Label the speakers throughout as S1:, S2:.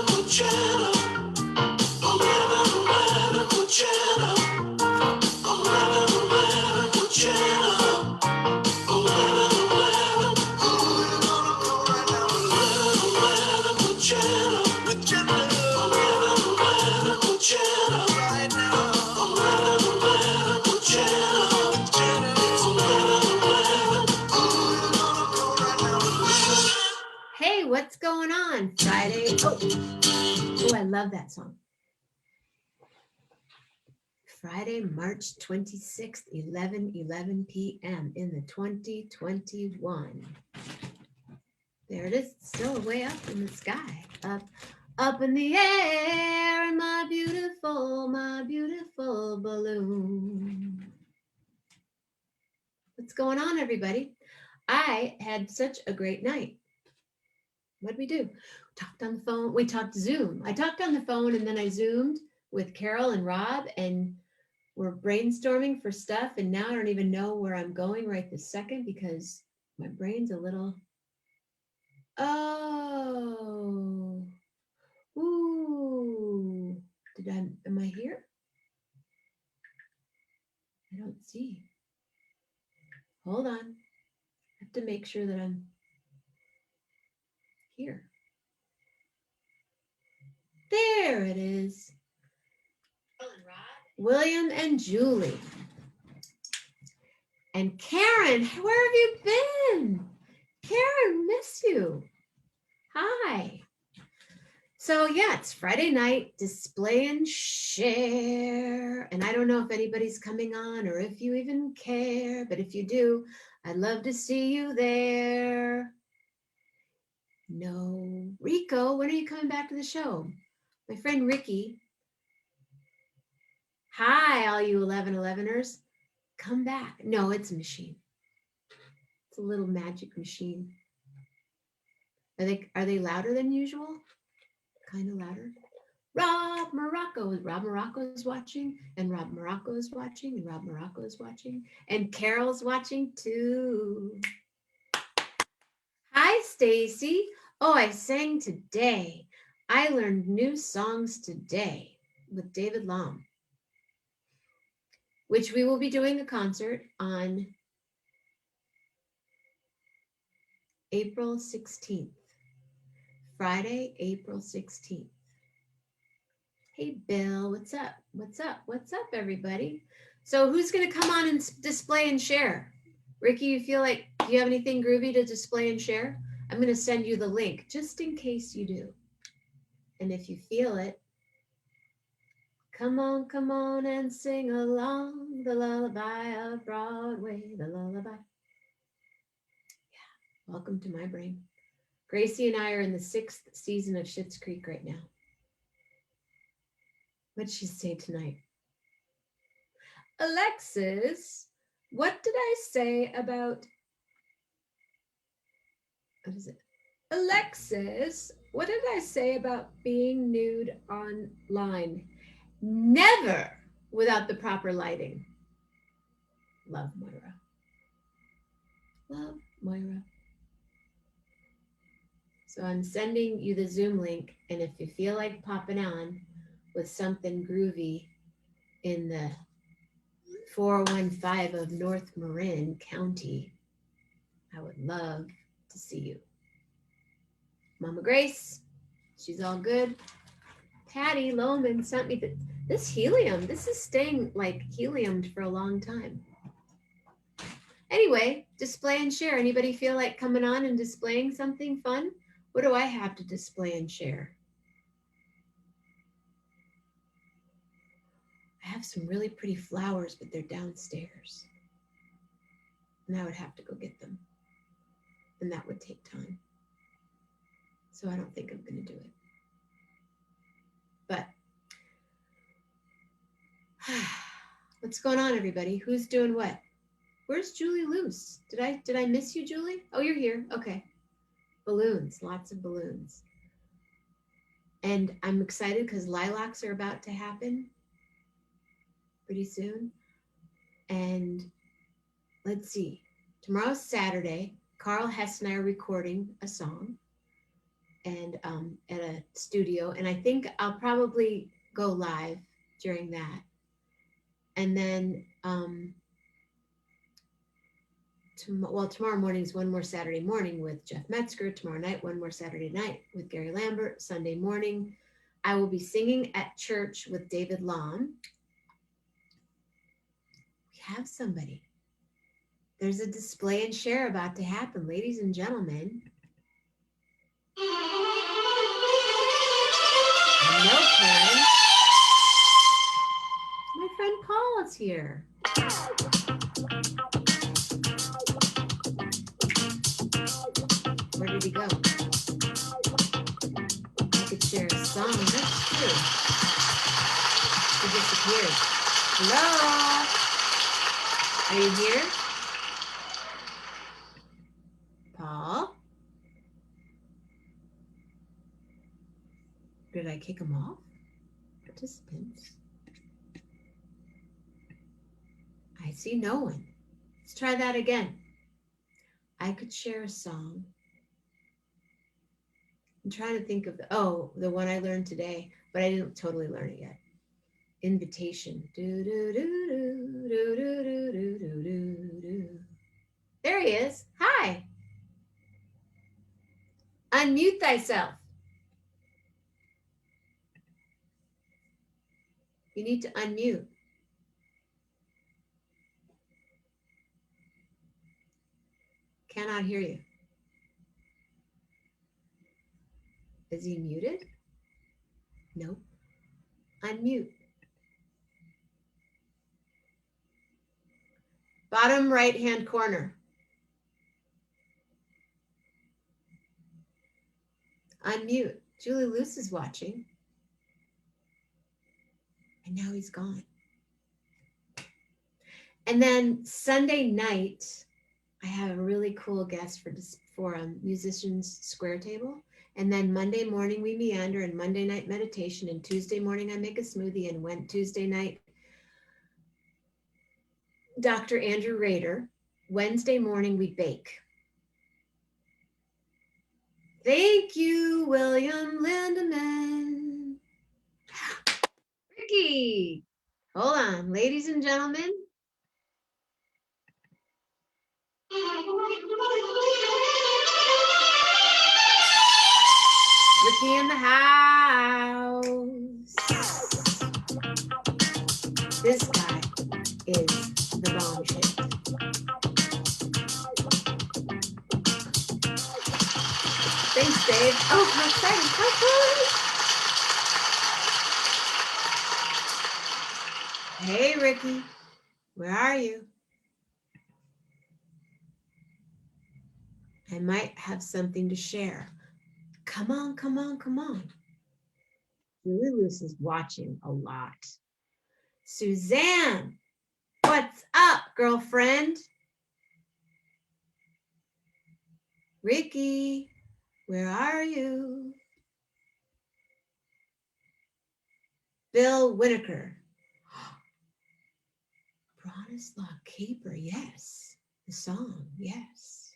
S1: with Jenna. 11 with Jenna. 11 with Jenna. 11 Who you gonna call right now? 11 with Jenna. With Jenna. 11 with Jenna. Right now. 11 with Jenna. With Jenna. 11 Who you gonna call right now? Hey, what's going on? Friday. Oh, I love that song. Friday, March 26th, 11 p.m. in the 2021. There it is, still way up in the sky. Up in the air, in my beautiful balloon. What's going on, everybody? I had such a great night. What'd we do? Talked on the phone. We talked Zoom. I talked on the phone and then I Zoomed with Carol and Rob and we're brainstorming for stuff. And now I don't even know where I'm going right this second because my brain's a little, oh, ooh, am I here? I don't see. Hold on. I have to make sure that I'm here. There it is. William and Julie. And Karen, where have you been? Karen, miss you. Hi. So yeah, it's Friday night, display and share. And I don't know if anybody's coming on or if you even care, but if you do, I'd love to see you there. No, Rico, when are you coming back to the show? My friend Ricky. Hi, all you 11-11ers. Come back. No, it's a machine. It's a little magic machine. Are they louder than usual? Kind of louder. Rob Morocco is watching, and Rob Morocco is watching, and Rob Morocco is watching, and Carol's watching too. Hi, Stacy. Oh, I sang today. I learned new songs today with David Long, which we will be doing a concert on April 16th. Friday, April 16th. Hey, Bill, what's up? What's up? What's up, everybody? So who's going to come on and display and share? Ricky, you feel like, do you have anything groovy to display and share? I'm going to send you the link just in case you do. And if you feel it, come on and sing along the lullaby of Broadway, the lullaby. Yeah, welcome to my brain. Gracie and I are in the 6th season of Schitt's Creek right now. What'd she say tonight? Alexis, what did I say about, what is it? Alexis, what did I say about being nude online? Never without the proper lighting. Love, Moira. Love, Moira. So I'm sending you the Zoom link, and if you feel like popping on with something groovy in the 415 of North Marin County, I would love to see you. Mama Grace, she's all good. Patty Lohman sent me this helium. This is staying like heliumed for a long time. Anyway, display and share. Anybody feel like coming on and displaying something fun? What do I have to display and share? I have some really pretty flowers, but they're downstairs. And I would have to go get them. And that would take time. So I don't think I'm going to do it. But what's going on, everybody? Who's doing what? Where's Julie Luce? Did I miss you, Julie? Oh, you're here. Okay. Balloons, lots of balloons. And I'm excited because lilacs are about to happen pretty soon. And let's see. Tomorrow's Saturday. Carl Hess and I are recording a song. and at a studio, and I think I'll probably go live during that. And then tomorrow morning is one more Saturday morning with Jeff Metzger. Tomorrow night, one more Saturday night with Gary Lambert. Sunday morning, I will be singing at church with David Lom. We have somebody. There's a display and share about to happen, ladies and gentlemen. No, Karen. My friend Paul is here. Where did he go? I could share a song. That's true. He disappeared. Hello? Are you here? Paul? Did I kick him off? Participants. I see no one. Let's try that again. I could share a song. I'm trying to think of the one I learned today, but I didn't totally learn it yet. Invitation. Do, do, do, do, do, do, do, do, do, do. There he is. Hi. Unmute thyself. You need to unmute. Cannot hear you. Is he muted? Nope. Unmute. Bottom right-hand corner. Unmute. Julie Luce is watching. And now he's gone. And then Sunday night, I have a really cool guest for a musicians square table. And then Monday morning we meander, and Monday night meditation, and Tuesday morning I make a smoothie, and Tuesday night Dr. Andrew Rader. Wednesday morning we bake. Thank you, William Lindemann. Ricky, hold on, ladies and gentlemen. Ricky in the house. This guy is the bomb shit. Thanks, Dave. Oh, how exciting. How cool. Hey, Ricky. Where are you? I might have something to share. Come on, come on, come on. Julie Luce is watching a lot. Suzanne, what's up, girlfriend? Ricky, where are you? Bill Whitaker. Bronislaw Caper, yes. The song, yes.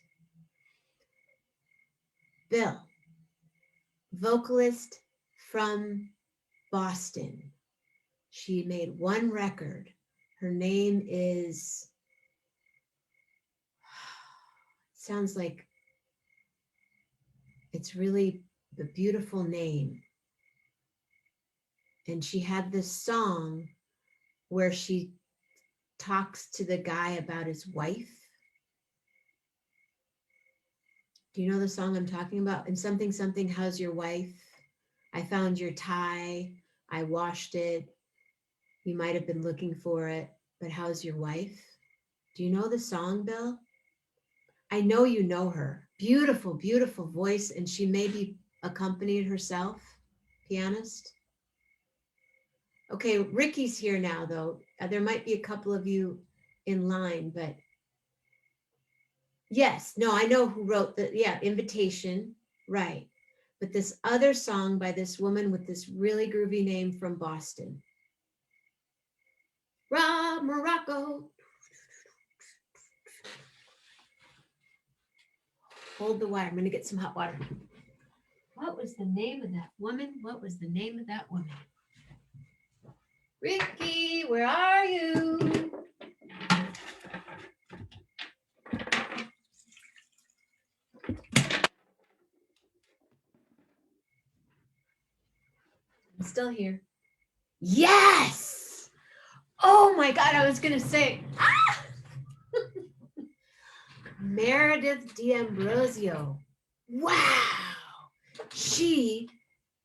S1: Bill, vocalist from Boston. She made one record. Her name is, sounds like it's really the beautiful name. And she had this song where she talks to the guy about his wife. Do you know the song I'm talking about? And something, how's your wife? I found your tie. I washed it. You might have been looking for it, but how's your wife? Do you know the song, Bill? I know you know her. Beautiful, beautiful voice. And she maybe accompanied herself, pianist. Okay, Ricky's here now, though. There might be a couple of you in line, but yes, no, I know who wrote Invitation, right. But this other song by this woman with this really groovy name from Boston. Rob Morocco. Hold the wire. I'm going to get some hot water. What was the name of that woman? What was the name of that woman? Ricky, where are you? I'm still here. Yes! Oh my God, I was going to say, Meredith D'Ambrosio. Wow. She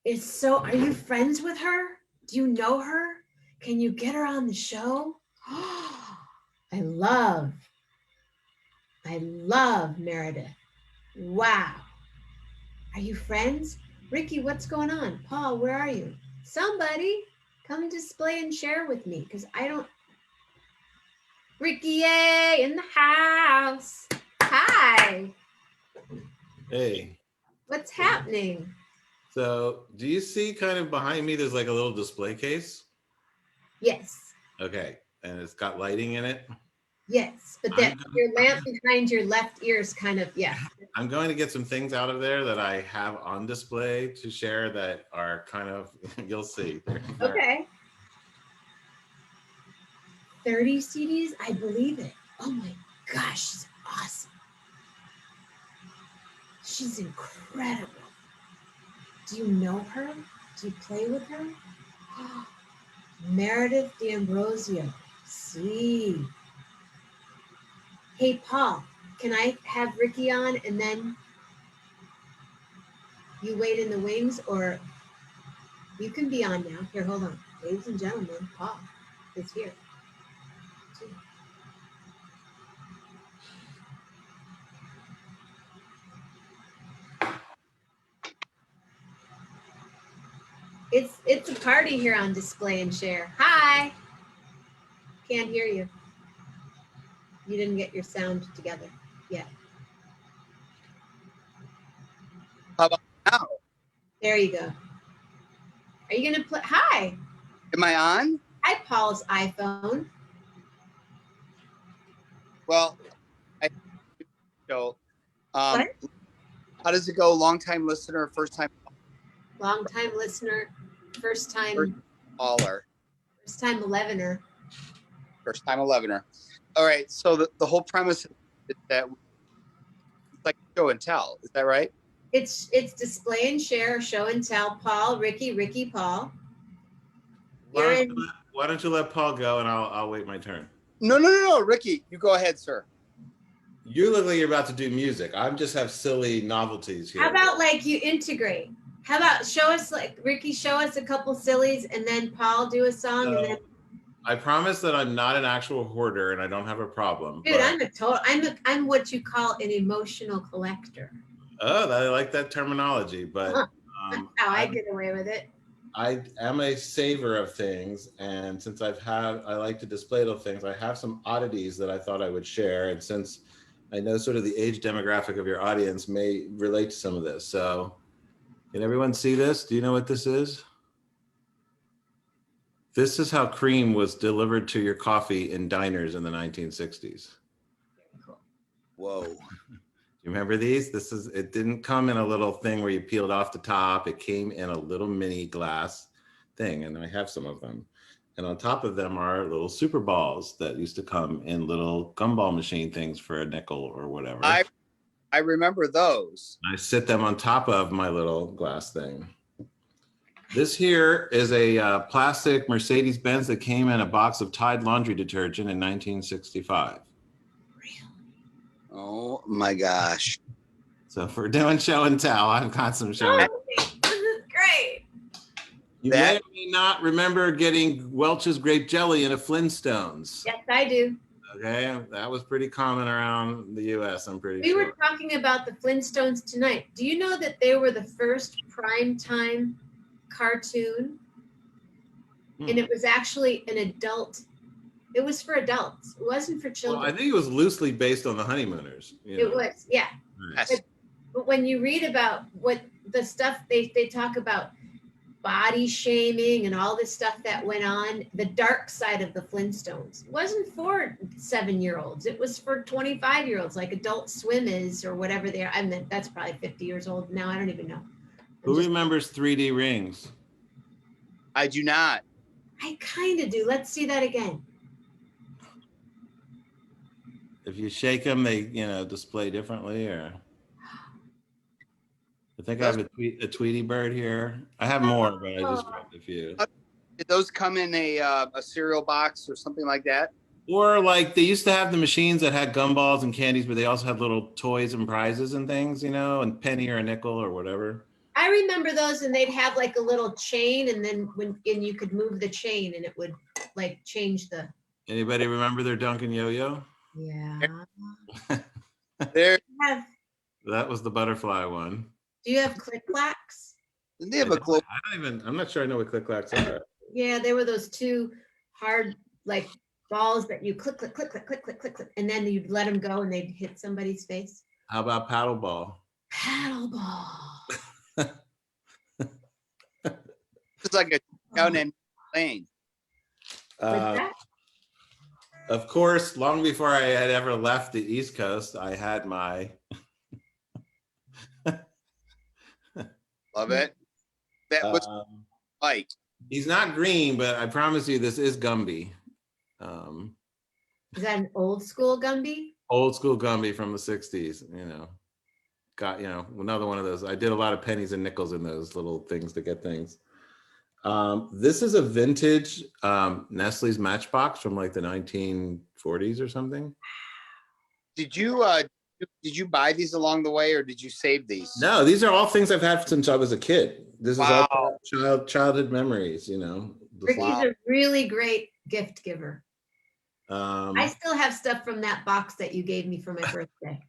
S1: is so, are you friends with her? Do you know her? Can you get her on the show? I love Meredith. Wow. Are you friends? Ricky, what's going on? Paul, where are you? Somebody come display and share with me because I don't. Ricky A in the house. Hi.
S2: Hey.
S1: What's happening?
S2: So do you see kind of behind me, there's like a little display case?
S1: Yes.
S2: Okay. And it's got lighting in it?
S1: Yes. But that your lamp behind your left ear is kind of, yeah.
S2: I'm going to get some things out of there that I have on display to share that are kind of, you'll see.
S1: Okay. 30 CDs? I believe it. Oh my gosh, she's awesome. She's incredible. Do you know her? Do you play with her? Meredith D'Ambrosio. See. Hey, Paul, can I have Ricky on and then you wait in the wings, or you can be on now? Here, hold on. Ladies and gentlemen, Paul is here. It's a party here on Display and Share. Hi. Can't hear you. You didn't get your sound together yet.
S3: How about now?
S1: There you go. Are you gonna play? Hi.
S3: Am I on?
S1: Hi, Paul's iPhone.
S3: Well, how does it go? Long time listener, first time?
S1: Long time listener, first time
S3: caller.
S1: First time 11er.
S3: First time 11er. All right. So the whole premise is that it's like show and tell. Is that right?
S1: It's Display and Share, show and tell. Paul, Ricky, Paul.
S2: Why don't you let Paul go and I'll wait my turn.
S3: No. Ricky, you go ahead, sir.
S2: You look like you're about to do music. I just have silly novelties here.
S1: How about like you integrate? How about show us, like Ricky, show us a couple sillies and then Paul do a song and then.
S2: I promise that I'm not an actual hoarder and I don't have a problem.
S1: Dude, I'm what you call an emotional collector.
S2: Oh, I like that terminology, but
S1: that's how I get away with it.
S2: I am a saver of things, and since I like to display those things, I have some oddities that I thought I would share. And since I know sort of the age demographic of your audience may relate to some of this. So can everyone see this? Do you know what this is? This is how cream was delivered to your coffee in diners in the 1960s.
S3: Whoa.
S2: You remember these? It didn't come in a little thing where you peeled off the top. It came in a little mini glass thing, and I have some of them. And on top of them are little super balls that used to come in little gumball machine things for a nickel or whatever.
S3: I remember those.
S2: I sit them on top of my little glass thing. This here is a plastic Mercedes-Benz that came in a box of Tide laundry detergent in 1965.
S3: Oh my gosh.
S2: So if we're doing show and tell, I've got some show and tell.
S1: This is great.
S2: You may or may not remember getting Welch's grape jelly in a Flintstones.
S1: Yes, I do.
S2: Okay, that was pretty common around the U.S., I'm pretty sure.
S1: We were talking about the Flintstones tonight. Do you know that they were the first primetime cartoon? And it was actually an adult. It was for adults. It wasn't for children.
S2: Well, I think it was loosely based on the Honeymooners.
S1: It was, yeah.
S2: Right.
S1: But when you read about what the stuff they talk about, body shaming and all this stuff that went on, the dark side of the Flintstones wasn't for 7-year-olds. It was for 25-year-olds, like Adult Swim is, or whatever they are. I mean, that's probably 50 years old now. I don't even know.
S2: Who remembers 3D rings?
S3: I do not.
S1: I kind of do. Let's see that again.
S2: If you shake them, they display differently. Or I think I have a Tweety bird here. I have more, but I just grabbed a few.
S3: Did those come in a cereal box or something like that?
S2: Or like they used to have the machines that had gumballs and candies, but they also had little toys and prizes and things, and penny or a nickel or whatever.
S1: I remember those, and they'd have like a little chain, and then you could move the chain, and it would like change the.
S2: Anybody remember their Dunkin' Yo-Yo?
S1: Yeah.
S3: There.
S2: That was the butterfly one.
S1: Do you have Click Clacks?
S3: Did they have a close?
S2: I'm not sure I know what Click Clacks are.
S1: Yeah, they were those two hard like balls that you click, click, click, click, click, click, click, click, and then you'd let them go, and they'd hit somebody's face.
S2: How about paddle ball?
S1: Paddle ball.
S3: It's like a down and plane.
S2: Of course, long before I had ever left the East Coast, I had my.
S3: Love it. That was Mike.
S2: He's not green, but I promise you, this is Gumby.
S1: Is that an old school Gumby?
S2: Old school Gumby from the 60s, got, another one of those. I did a lot of pennies and nickels in those little things to get things. This is a vintage Nestle's Matchbox from like the 1940s or something.
S3: Did you buy these along the way, or did you save these?
S2: No, these are all things I've had since I was a kid. This
S3: Wow.
S2: is all childhood memories,
S1: Ricky's a really great gift giver.
S2: I
S1: I still have stuff from that box that you gave me for my birthday.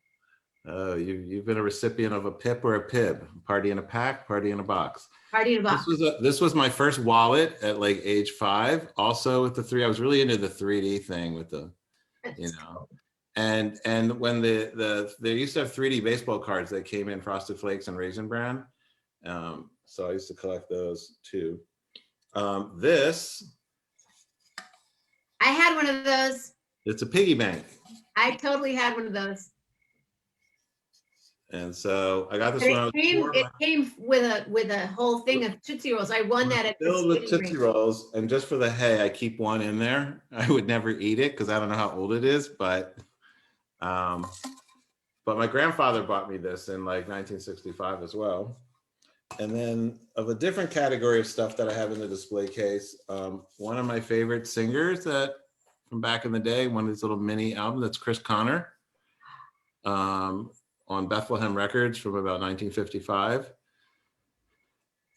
S2: Oh, you've been a recipient of a PIP or a PIB, party in a pack, party in a box.
S1: Party in a box.
S2: This was my first wallet at like age 5. Also with the 3, I was really into the 3D thing with the,
S1: Cool.
S2: and when they used to have 3D baseball cards that came in Frosted Flakes and Raisin Bran. So I used to collect those too. This.
S1: I had one of those.
S2: It's a piggy bank.
S1: I totally had one of those.
S2: And so I got this one.
S1: It came with a whole thing of Tootsie Rolls. I won that at
S2: filled with Tootsie Rolls, and just for the hay, I keep one in there. I would never eat it because I don't know how old it is, but my grandfather bought me this in like 1965 as well. And then of a different category of stuff that I have in the display case, one of my favorite singers that from back in the day, one of these little mini albums, that's Chris Connor. On Bethlehem Records from about 1955.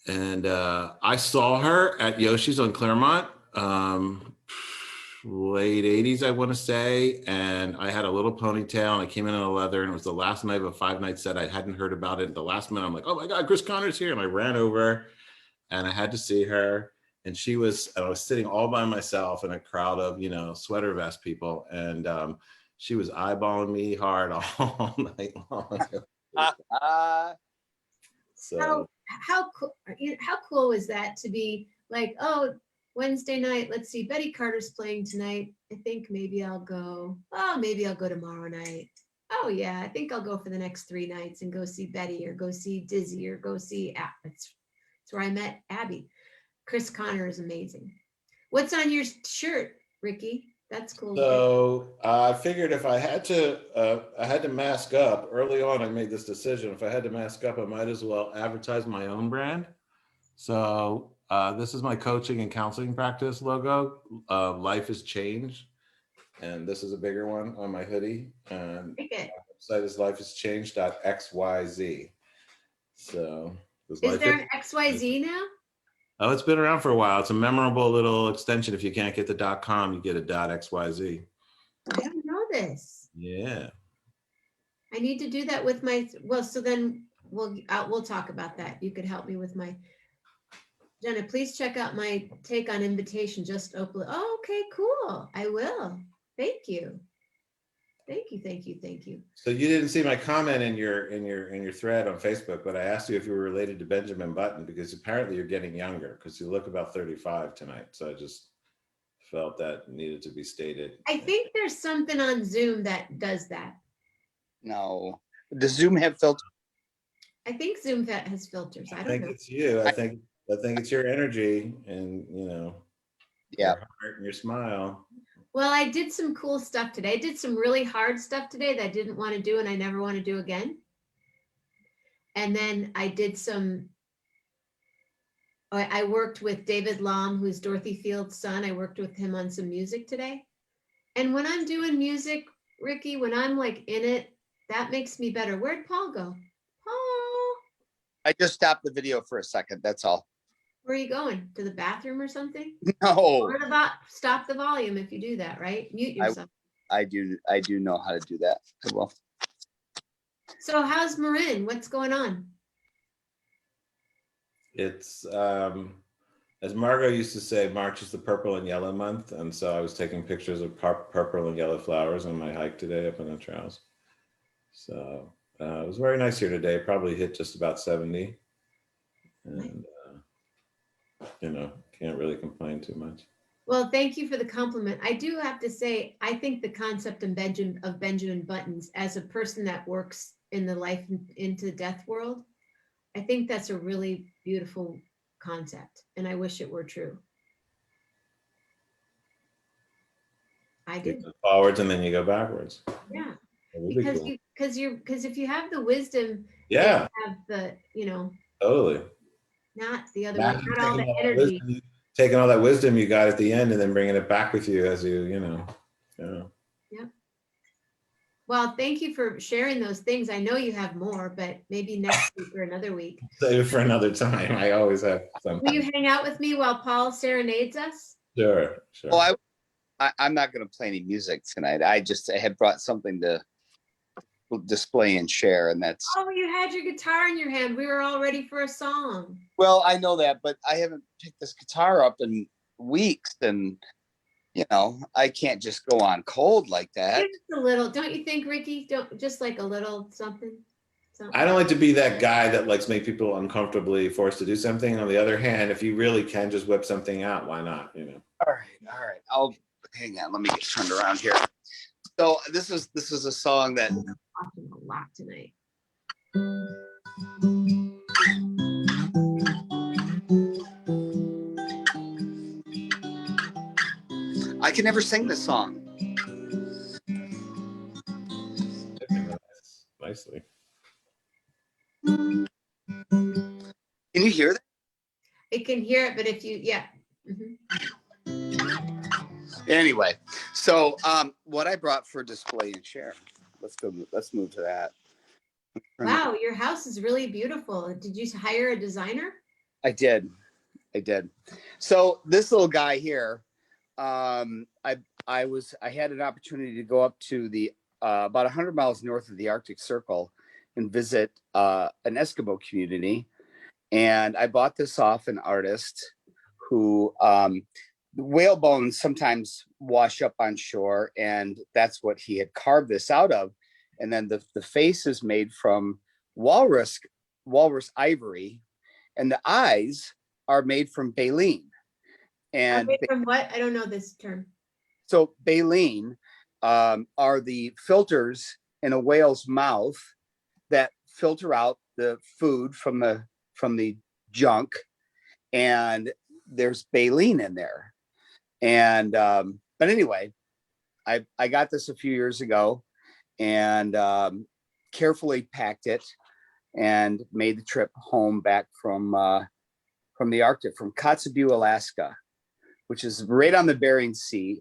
S2: And I saw her at Yoshi's on Claremont, late 80s, I want to say. And I had a little ponytail and I came in a leather, and it was the last night of a 5-night set. I hadn't heard about it. At the last minute, I'm like, oh my God, Chris Connor's here. And I ran over and I had to see her. And I was sitting all by myself in a crowd of, sweater vest people. And she was eyeballing me hard all night long. So
S1: how cool is that to be like, oh, Wednesday night, let's see, Betty Carter's playing tonight. I think maybe I'll go. Oh, maybe I'll go tomorrow night. Oh yeah, I think I'll go for the next 3 nights and go see Betty or go see Dizzy or go see. That's where I met Abby. Chris Connor is amazing. What's on your shirt, Ricky? That's cool.
S2: So I figured if I had to mask up early on, I made this decision. If I had to mask up, I might as well advertise my own brand. So this is my coaching and counseling practice logo. Life has changed. And this is a bigger one on my hoodie. And my website is lifehaschanged.xyz. So
S1: is there an XYZ now?
S2: Oh, it's been around for a while. It's a memorable little extension. If you can't get the .com, you get a .xyz.
S1: I don't know this.
S2: Yeah.
S1: I need to do that with my, well, so then we'll talk about that. You could help me with my, Jenna, please check out my take on invitation, just open. Oh, okay, cool. I will. Thank you. Thank you.
S2: So you didn't see my comment in your thread on Facebook, but I asked you if you were related to Benjamin Button, because apparently you're getting younger, because you look about 35 tonight. So I just felt that needed to be stated.
S1: I think there's something on Zoom that does that.
S3: No, does Zoom have filters?
S1: I think Zoom has filters. I
S2: I
S1: don't
S2: think
S1: know.
S2: it's you. I think it's your energy and
S3: Yeah.
S2: your heart and your smile.
S1: Well, I did some cool stuff today. I did some really hard stuff today that I didn't want to do and I never want to do again. And then I did I worked with David Lom, who's Dorothy Field's son. I worked with him on some music today. And when I'm doing music, Ricky, when I'm like in it, that makes me better. Where'd Paul go? Paul,
S3: I just stopped the video for a second. That's all.
S1: where are you going? To the bathroom or something?
S3: No,
S1: Or about stop the volume if you do that, right? Mute yourself.
S3: I do know how to do that. Well,
S1: So how's Marin? What's going on?
S2: It's as Margot used to say, March is the purple and yellow month, and so I was taking pictures of purple and yellow flowers on my hike today up in the trails. So it was very nice here today. Probably hit just about 70, and can't really complain too much.
S1: Well, thank you for the compliment. I do have to say, I think the concept of Benjamin Buttons as a person that works in the life into death world, I think that's a really beautiful concept, and I wish it were true. I do.
S2: You go forwards and then you go backwards.
S1: Yeah,
S2: Because cool.
S1: because if you have the wisdom,
S2: yeah,
S1: have the
S2: totally.
S1: Not the other way, not all the energy.
S2: Wisdom, taking all that wisdom you got at the end and then bringing it back with you as you.
S1: Yeah. Well, thank you for sharing those things. I know you have more, but maybe next week or another week.
S2: Save it for another time. I always have something.
S1: Will you hang out with me while Paul serenades us?
S2: Sure.
S3: Well, I'm not going to play any music tonight. I had brought something to display and share, and that's.
S1: Oh, you had your guitar in your hand. We were all ready for a song.
S3: Well, I know that, but I haven't picked this guitar up in weeks, and I can't just go on cold like that.
S1: Just a little, don't you think, Ricky? Don't just like a little something.
S2: I don't like to be that guy that likes make people uncomfortably forced to do something. On the other hand, if you really can just whip something out, why not?
S3: All right. I'll hang on. Let me get turned around here. So this is a song that
S1: I'm talking a lot tonight.
S3: I can never sing this song.
S2: Nicely.
S3: Can you hear that?
S1: It can hear it, but if you, yeah. Mm-hmm.
S3: Anyway, so what I brought for display and share. Let's move to that.
S1: Wow, your house is really beautiful. Did you hire a designer?
S3: I did. So this little guy here, I had an opportunity to go up to the about 100 miles north of the Arctic Circle and visit an Eskimo community, and I bought this off an artist who whale bones sometimes wash up on shore, and that's what he had carved this out of. And then the face is made from walrus ivory, and the eyes are made from baleen. And
S1: made from what? I don't know this term.
S3: So baleen are the filters in a whale's mouth that filter out the food from the junk, and there's baleen in there. And but anyway, I got this a few years ago and carefully packed it and made the trip home back from the Arctic, from Kotzebue, Alaska, which is right on the Bering Sea,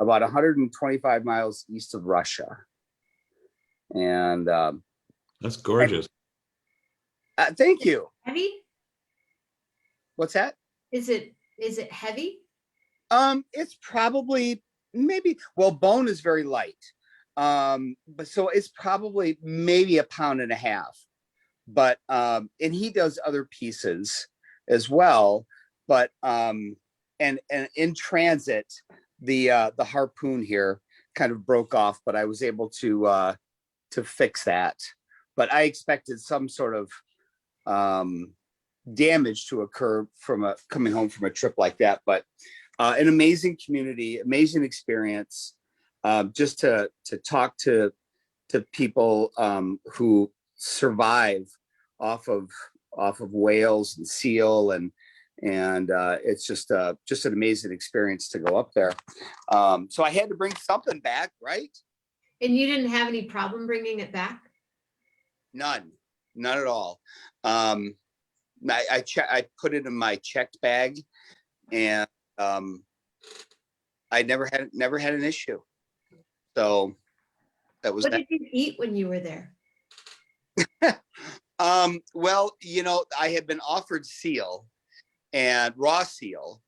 S3: about 125 miles east of Russia. And
S2: that's gorgeous.
S3: Thank you.
S1: Heavy?
S3: What's that?
S1: Is it heavy?
S3: It's probably bone is very light. But so it's probably maybe 1.5 pounds. But and he does other pieces as well. But and in transit, the harpoon here kind of broke off, but I was able to fix that. But I expected some sort of damage to occur from coming home from a trip like that. But an amazing community, amazing experience. Just to talk to people who survive off of whales and seal, and it's just an amazing experience to go up there. So I had to bring something back, right?
S1: And you didn't have any problem bringing it back?
S3: None at all. I put it in my checked bag, and I never had an issue. So that was
S1: What
S3: that.
S1: did you eat when you were there?
S3: Well, I had been offered seal and raw seal,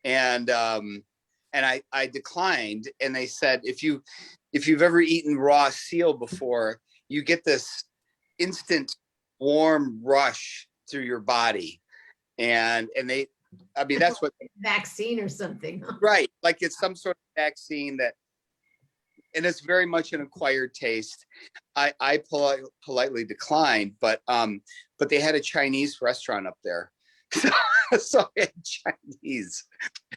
S3: and I declined, and they said, if you've ever eaten raw seal before, you get this instant warm rush through your body, and that's what
S1: Vaccine or something.
S3: right, like it's some sort of vaccine and it's very much an acquired taste. I politely declined, but they had a Chinese restaurant up there, so I had Chinese.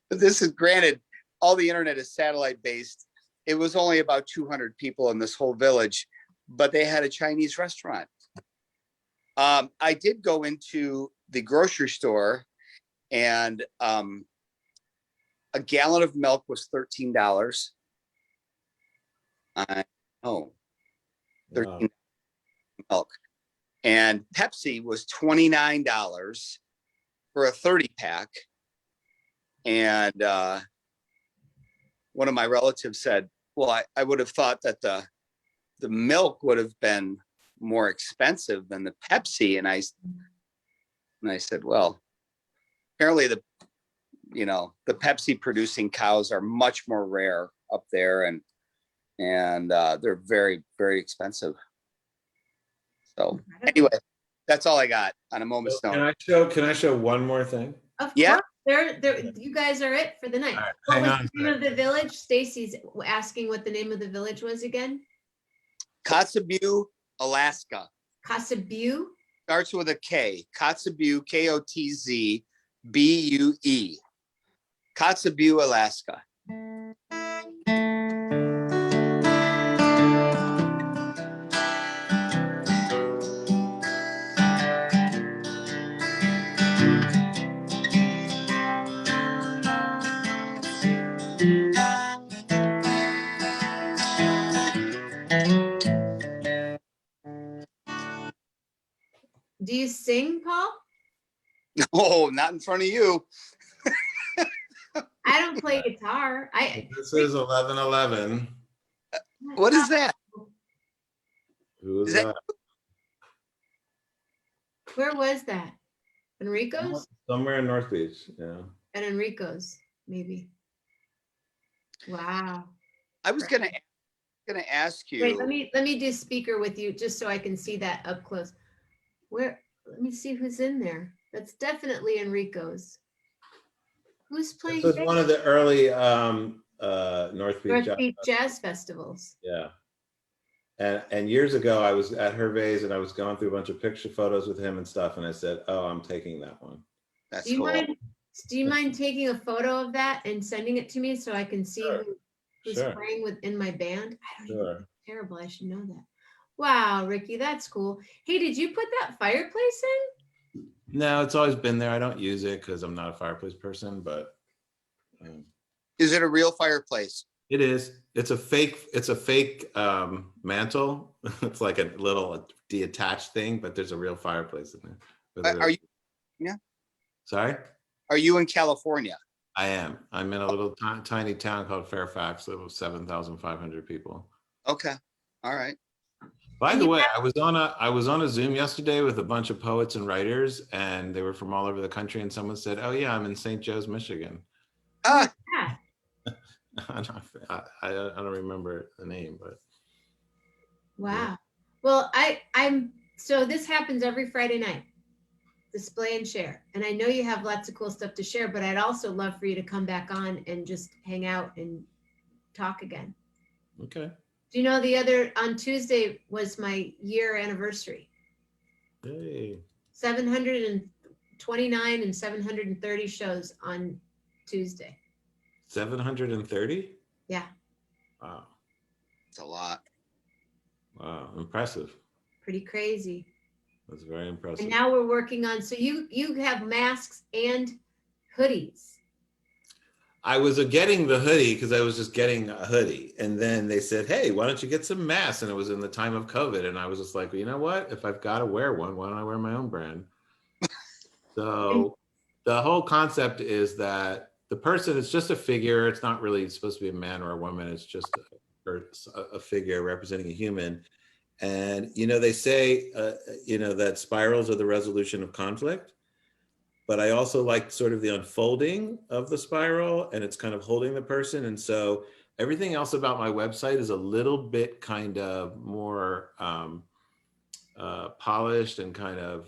S3: This is granted, all the internet is satellite based. It was only about 200 people in this whole village, but they had a Chinese restaurant. I did go into the grocery store, and a gallon of milk was $13. I know, 13 milk, and Pepsi was $29 for a 30 pack. And one of my relatives said, well, I would have thought that the milk would have been more expensive than the Pepsi. And I said, well, apparently the Pepsi producing cows are much more rare up there, and they're very, very expensive. So anyway, that's all I got on a moment's notice.
S2: Can I show one more thing?
S1: Of
S3: Yeah.
S1: course, you guys are it for the night.
S2: All right,
S1: What
S2: hang
S1: was
S2: on
S1: the name of the village? Stacy's asking what the name of the village was again.
S3: Kotzebue, Alaska.
S1: Kotzebue?
S3: Starts with a K. Kotzebue, Kotzbue. Kotzebue, Alaska.
S1: Do you sing, Paul?
S3: Oh, not in front of you.
S1: I don't play guitar.
S2: This is 11:11.
S3: What is that?
S2: Who is
S3: Is that-
S2: that?
S1: Where was that? Enrico's?
S2: Somewhere in North Beach. Yeah.
S1: At Enrico's, maybe. Wow.
S3: I was gonna ask you.
S1: Wait, let me do speaker with you just so I can see that up close. Let me see who's in there. That's definitely Enrico's. Who's playing?
S2: This was one of the early North Beach.
S1: North Beach Jazz Festivals.
S2: Yeah. And years ago, I was at Hervé's and I was going through a bunch of picture photos with him and stuff. And I said, oh, I'm taking that one.
S3: That's
S1: Do you
S3: cool.
S1: do you mind taking a photo of that and sending it to me so I can see who's
S2: Sure.
S1: playing within my band? I don't even
S2: Sure.
S1: know. Terrible. I should know that. Wow, Ricky, that's cool. Hey, did you put that fireplace in?
S2: No, it's always been there. I don't use it because I'm not a fireplace person, but
S3: Is it a real fireplace?
S2: it is. It's a fake mantle. It's like a little detached thing, but there's a real fireplace in there.
S3: Are you? Yeah.
S2: Sorry?
S3: Are you in California?
S2: I am. I'm in a little tiny town called Fairfax of 7,500 people.
S3: Okay. All right.
S2: By the way, I was on a Zoom yesterday with a bunch of poets and writers, and they were from all over the country. And someone said, "Oh yeah, I'm in St. Joe's, Michigan."
S3: Ah,
S1: Yeah.
S2: I don't remember the name, but
S1: Wow.
S2: Yeah.
S1: Well, so this happens every Friday night. Display and share. And I know you have lots of cool stuff to share, but I'd also love for you to come back on and just hang out and talk again.
S2: okay.
S1: Do you know on Tuesday was my year anniversary.
S2: Hey.
S1: 729 and 730 shows on Tuesday.
S2: 730?
S1: Yeah.
S2: Wow.
S3: it's a lot.
S2: Wow. Impressive.
S1: Pretty crazy.
S2: That's very
S1: And
S2: impressive.
S1: now we're working on, so you have masks and hoodies.
S2: I was getting the hoodie because I was just getting a hoodie. And then they said, hey, why don't you get some masks? And it was in the time of COVID. And I was just like, well, you know what? If I've got to wear one, why don't I wear my own brand?
S1: And
S2: So the whole concept is that the person is just a figure. It's not really supposed to be a man or a woman. It's just a figure representing a human. And, they say, that spirals are the resolution of conflict. But I also like sort of the unfolding of the spiral, and it's kind of holding the person. And so everything else about my website is a little bit kind of more polished and kind of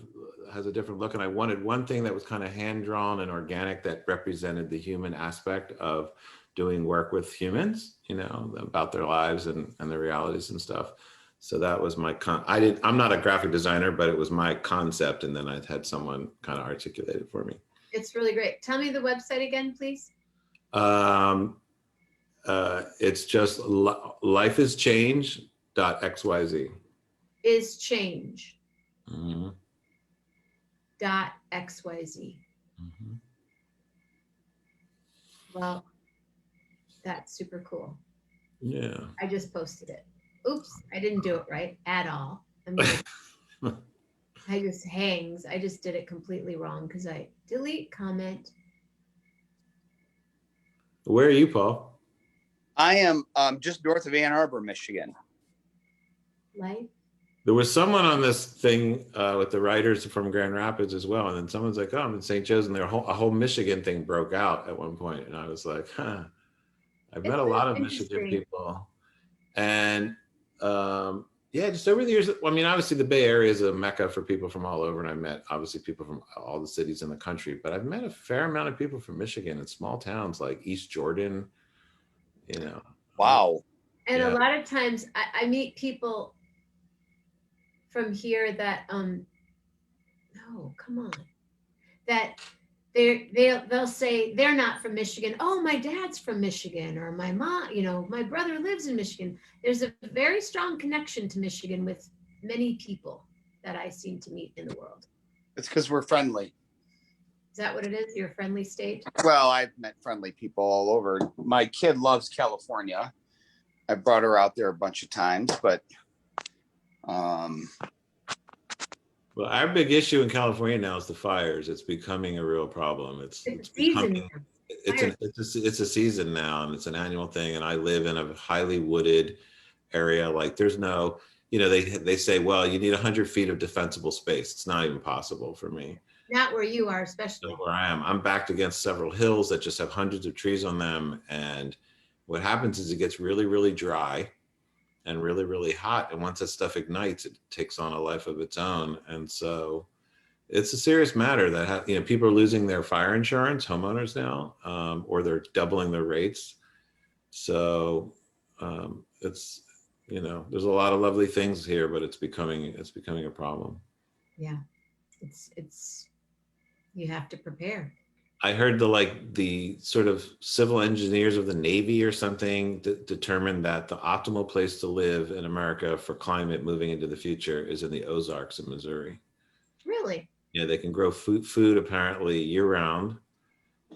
S2: has a different look. And I wanted one thing that was kind of hand drawn and organic that represented the human aspect of doing work with humans, about their lives and their realities and stuff. So that was my I'm not a graphic designer, but it was my concept. And then I had someone kind of articulate it for me.
S1: it's really great. Tell me the website again, please.
S2: It's just lifeischange.xyz.
S1: Is change
S2: Mm-hmm.
S1: .xyz.
S2: Mm-hmm.
S1: Well, that's super cool.
S2: Yeah.
S1: I just posted it. Oops, I didn't do it right at all. I mean, I just hangs. I just did it completely wrong because I delete comment.
S2: Where are you, Paul?
S3: I am just north of Ann Arbor, Michigan.
S1: Life.
S2: There was someone on this thing with the writers from Grand Rapids as well. And then someone's like, oh, I'm in St. Joe's. And a whole Michigan thing broke out at one point. And I was like, I've met a lot of Michigan people. And yeah, just over the years, I mean, obviously the Bay Area is a mecca for people from all over. And I met obviously people from all the cities in the country, but I've met a fair amount of people from Michigan in small towns like East Jordan,
S3: Wow.
S1: And a lot of times I meet people from here that, no, come on, that they'll say they're not from Michigan. Oh, my dad's from Michigan, or my mom, my brother lives in Michigan. There's a very strong connection to Michigan with many people that I seem to meet in the world.
S3: It's because we're friendly.
S1: Is that what it is? You're a friendly state?
S3: Well, I've met friendly people all over. My kid loves California. I brought her out there a bunch of times, but
S2: well, our big issue in California now is the fires. It's becoming a real problem. It's becoming, it's a season now, and it's an annual thing. And I live in a highly wooded area. Like there's no, they say, well, you need 100 feet of defensible space. It's not even possible for me.
S1: Not where you are, especially.
S2: Not where I am. I'm backed against several hills that just have hundreds of trees on them. And what happens is it gets really, really dry and really, really hot. And once that stuff ignites, it takes on a life of its own. And so it's a serious matter that, people are losing their fire insurance, homeowners now, or they're doubling their rates. So it's, there's a lot of lovely things here, but it's becoming a problem.
S1: Yeah, it's you have to prepare.
S2: I heard the sort of civil engineers of the Navy or something determined that the optimal place to live in America for climate moving into the future is in the Ozarks of Missouri.
S1: Really?
S2: Yeah, they can grow food apparently year round.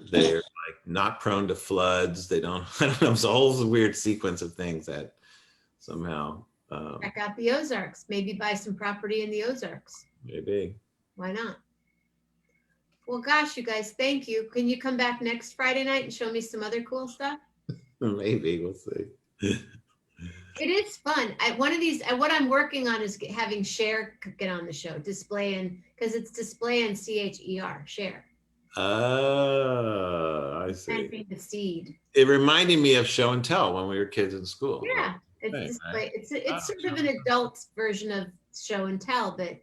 S2: They're not prone to floods. They don't, I don't know, it's a whole weird sequence of things that somehow.
S1: Check out the Ozarks. Maybe buy some property in the Ozarks.
S2: Maybe.
S1: Why not? Well, gosh, you guys, thank you. Can you come back next Friday night and show me some other cool stuff?
S2: Maybe, we'll see.
S1: It is fun. One of these, what I'm working on is having Cher get on the show, because it's display and CHER, Cher.
S2: I see.
S1: Planting the seed.
S2: It reminded me of show and tell when we were kids in school.
S1: Yeah, it's display. Right? It's sort of an adult version of show and tell, but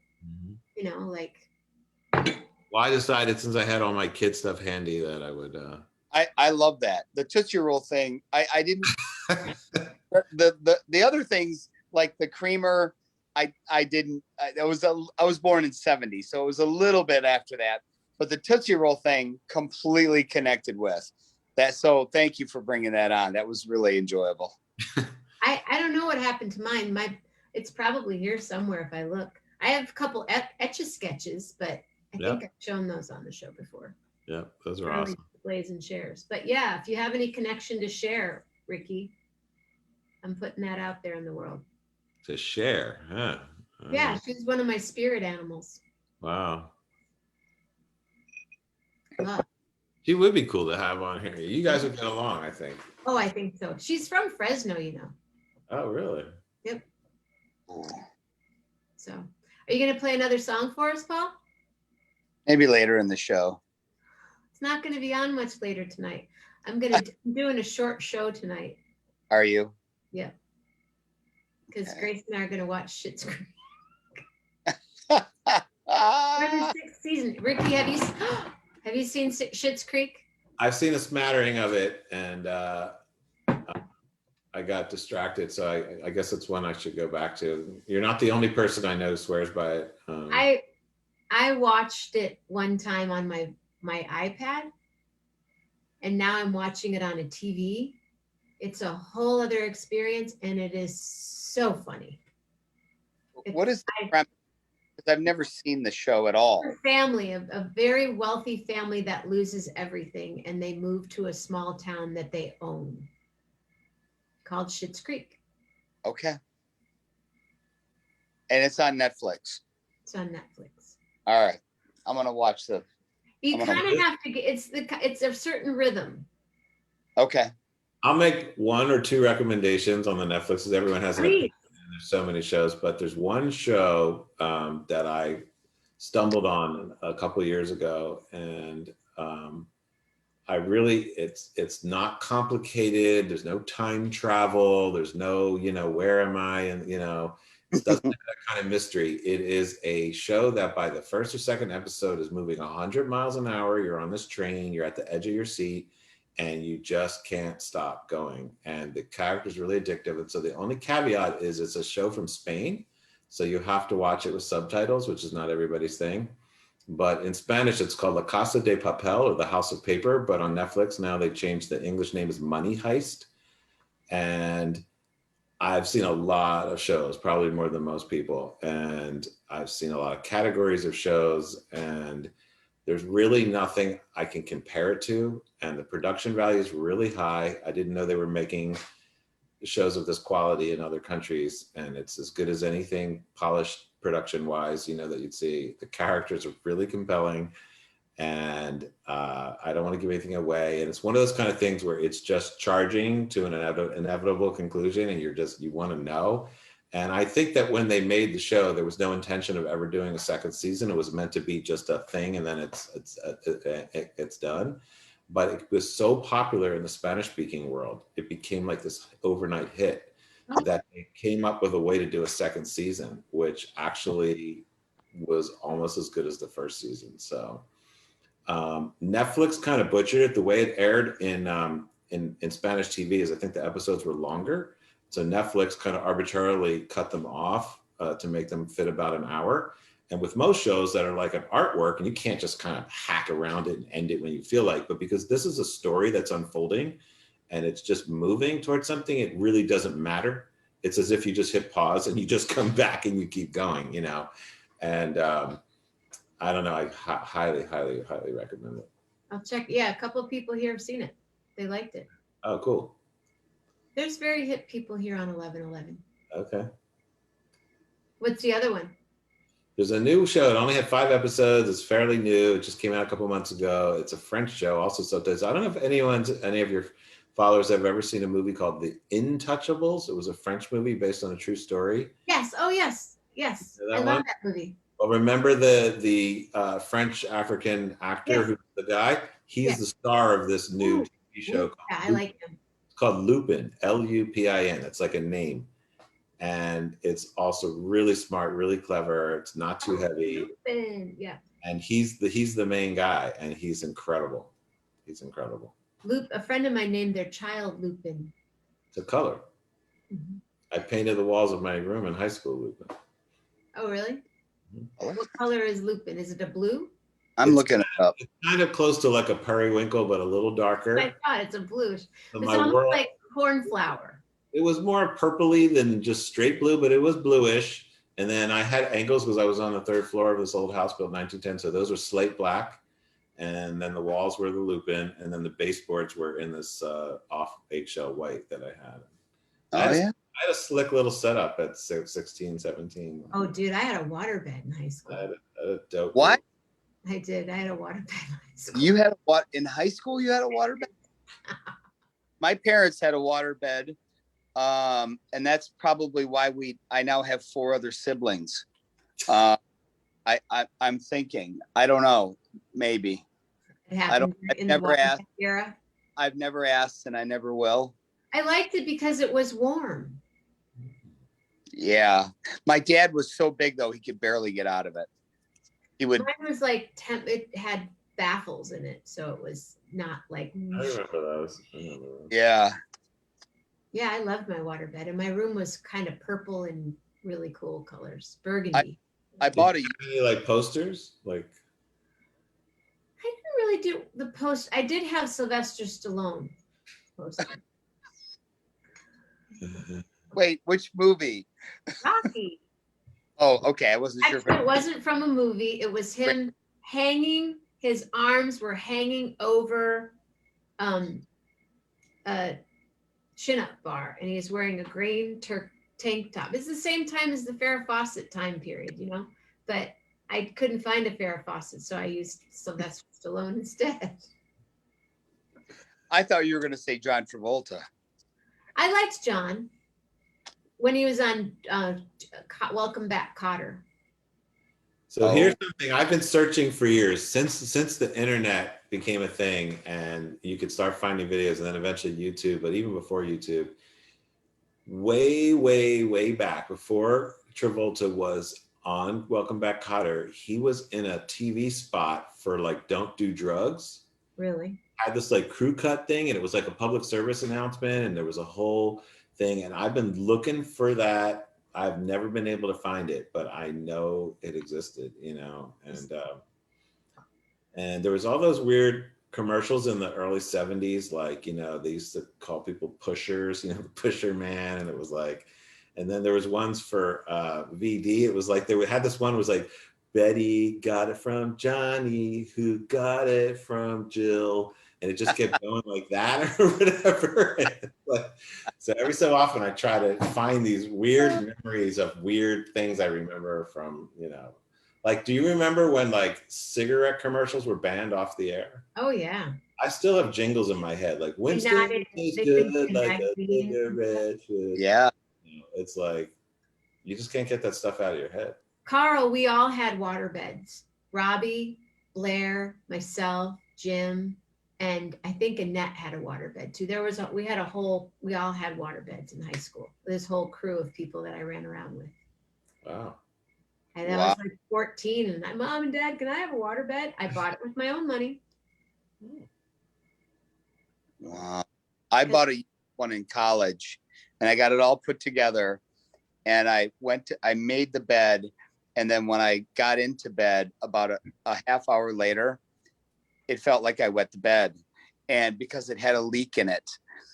S2: Well, I decided since I had all my kid stuff handy that I would.
S3: I love that. The Tootsie Roll thing. I didn't. the other things like the creamer, I didn't. I was born in '70, so it was a little bit after that. But the Tootsie Roll thing completely connected with that. So thank you for bringing that on. That was really enjoyable.
S1: I don't know what happened to mine. It's probably here somewhere if I look. I have a couple etch-a-sketches, but I
S2: Yeah.
S1: think I've shown those on the show before.
S2: Yeah, those are
S1: Early
S2: awesome.
S1: displays and shares. But yeah, if you have any connection to share, Ricky, I'm putting that out there in the world.
S2: To share, huh?
S1: Yeah, she's one of my spirit animals.
S2: Wow.
S1: Love.
S2: She would be cool to have on here. You guys would get along, I think.
S1: Oh, I think so. She's from Fresno, you know.
S2: Oh, really?
S1: Yep. So, are you going to play another song for us, Paul?
S3: Maybe later in the show.
S1: It's not going to be on much later tonight. I'm doing a short show tonight.
S3: Are you?
S1: Yeah. Because
S3: Okay.
S1: Grace and I are going to watch Schitt's Creek.
S3: Ah,
S1: We're in the 6th season. Ricky, have you seen Schitt's Creek?
S2: I've seen a smattering of it, and I got distracted, so I guess it's one I should go back to. You're not the only person I know who swears by it.
S1: I watched it one time on my iPad, and now I'm watching it on a TV. It's a whole other experience, and it is so funny.
S3: what is the premise? Because I've never seen the show at all.
S1: A family, a very wealthy family that loses everything, and they move to a small town that they own called Schitt's Creek.
S3: Okay. And it's on Netflix.
S1: It's on Netflix.
S3: All right. I'm gonna watch the.
S1: You
S3: I'm gonna-
S1: kind of have to get it's a certain rhythm.
S3: Okay.
S2: I'll make one or two recommendations on the Netflix, because everyone has an opinion, and there's so many shows, but there's one show that I stumbled on a couple of years ago, and I really, it's not complicated. There's no time travel. There's no, where am I? And, it doesn't have that kind of mystery. It is a show that by the first or second episode is moving 100 miles an hour. You're on this train, you're at the edge of your seat, and you just can't stop going. And the character's really addictive. And so the only caveat is it's a show from Spain. So you have to watch it with subtitles, which is not everybody's thing. But in Spanish, it's called La Casa de Papel, or the House of Paper. But on Netflix now, they changed the English name is Money Heist. And I've seen a lot of shows, probably more than most people. And I've seen a lot of categories of shows. And there's really nothing I can compare it to. And the production value is really high. I didn't know they were making shows of this quality in other countries. And it's as good as anything polished production wise, that you'd see. The characters are really compelling. And I don't want to give anything away. And it's one of those kind of things where it's just charging to an inevitable conclusion, and you want to know. And I think that when they made the show, there was no intention of ever doing a second season. It was meant to be just a thing, and then it's done. But it was so popular in the Spanish-speaking world, it became like this overnight hit that they came up with a way to do a second season, which actually was almost as good as the first season. So Netflix kind of butchered it. The way it aired in Spanish TV is I think the episodes were longer. So Netflix kind of arbitrarily cut them off to make them fit about an hour. And with most shows that are like an artwork, and you can't just kind of hack around it and end it when you feel like, but because this is a story that's unfolding and it's just moving towards something, it really doesn't matter. It's as if you just hit pause and you just come back and you keep going, And I don't know, I highly, highly, highly recommend it.
S1: I'll check. Yeah, a couple of people here have seen it. They liked it.
S2: Oh, cool.
S1: There's very hip people here on 1111.
S2: Okay.
S1: What's the other one?
S2: There's a new show. It only had 5 episodes. It's fairly new. It just came out a couple months ago. It's a French show, also subtitles. I don't know if any of your followers have ever seen a movie called The Intouchables. It was a French movie based on a true story.
S1: Yes. Oh, yes. Yes. I love that movie.
S2: Well, remember the French African actor
S1: Yes.
S2: who's the guy? He's the star of this new TV show.
S1: Yeah, I like him.
S2: It's called Lupin, Lupin. It's like a name. And it's also really smart, really clever. It's not too heavy.
S1: Lupin. Yeah.
S2: And he's the main guy, and he's incredible. He's incredible.
S1: A friend of mine named their child Lupin.
S2: It's a color.
S1: Mm-hmm.
S2: I painted the walls of my room in high school, Lupin.
S1: Oh, really?
S3: Mm-hmm.
S1: What color is Lupin? Is it a blue?
S3: I'm looking it up.
S2: It's kind of close to like a periwinkle, but a little darker.
S1: I thought it's a bluish.
S2: So
S1: It's
S2: my
S1: almost
S2: world,
S1: like cornflower.
S2: it was more purpley than just straight blue, but it was bluish. And then I had angles because I was on the third floor of this old house built 1910. So those were slate black. And then the walls were the Lupin. And then the baseboards were in this off eggshell white that I had.
S3: Oh, yeah.
S2: I had a slick little setup at 16, 17.
S1: Oh, dude, I had a waterbed in high school.
S2: I had a dope.
S3: What?
S1: I did. I had a waterbed in high school.
S3: You had what in high school? You had a waterbed? My parents had a waterbed. And that's probably why I now have 4 other siblings. I'm thinking, I don't know, maybe.
S1: It happened in the waterbed era.
S3: I've never asked and I never will.
S1: I liked it because it was warm.
S3: Yeah. My dad was so big though, he could barely get out of it. He would.
S1: Mine was like it had baffles in it, so it was not like.
S2: I remember those.
S3: Yeah.
S1: Yeah, I loved my waterbed, and my room was kind of purple and really cool colors, burgundy.
S3: I bought
S2: Did you have any like posters? Like
S1: I didn't really do the post. I did have Sylvester Stallone poster.
S3: Wait, which movie?
S1: Rocky.
S3: Oh, okay. I wasn't sure.
S1: Actually, it wasn't from a movie. It was him hanging. His arms were hanging over a chin-up bar, and he's wearing a green tank top. It's the same time as the Farrah Fawcett time period, you know, but I couldn't find a Farrah Fawcett, so I used Sylvester Stallone instead.
S3: I thought you were going to say John Travolta.
S1: I liked John when he was on Welcome Back, Kotter.
S2: So here's something I've been searching for years since the internet became a thing and you could start finding videos and then eventually YouTube, but even before YouTube, way back before Travolta was on Welcome Back, Kotter, he was in a TV spot for like Don't Do Drugs.
S1: Really?
S2: Had this like crew cut thing and it was like a public service announcement and there was a whole thing and I've been looking for that. I've never been able to find it, but I know it existed, you know, and there was all those weird commercials in the early 70s, like, you know, they used to call people pushers, you know, the pusher man. And it was like, and then there was ones for VD. It was like, they had this one was like, Betty got it from Johnny, who got it from Jill. And it just kept going like that or whatever. So every so often I try to find these weird memories of weird things I remember from, you know, like, do you remember when like cigarette commercials were banned off the air?
S1: Oh, yeah.
S2: I still have jingles in my head. Like Winston tastes good like a cigarette should.
S3: Yeah.
S2: You know, it's like, you just can't get that stuff out of your head.
S1: Carl, we all had water beds. Robbie, Blair, myself, Jim, and I think Annette had a waterbed too. We all had waterbeds in high school. This whole crew of people that I ran around with.
S2: Wow.
S1: And I was like 14 and my mom and dad, can I have a waterbed? I bought it with my own money.
S3: Wow. I bought one in college and I got it all put together and I made the bed. And then when I got into bed about a half hour later, it felt like I wet the bed and because it had a leak in it.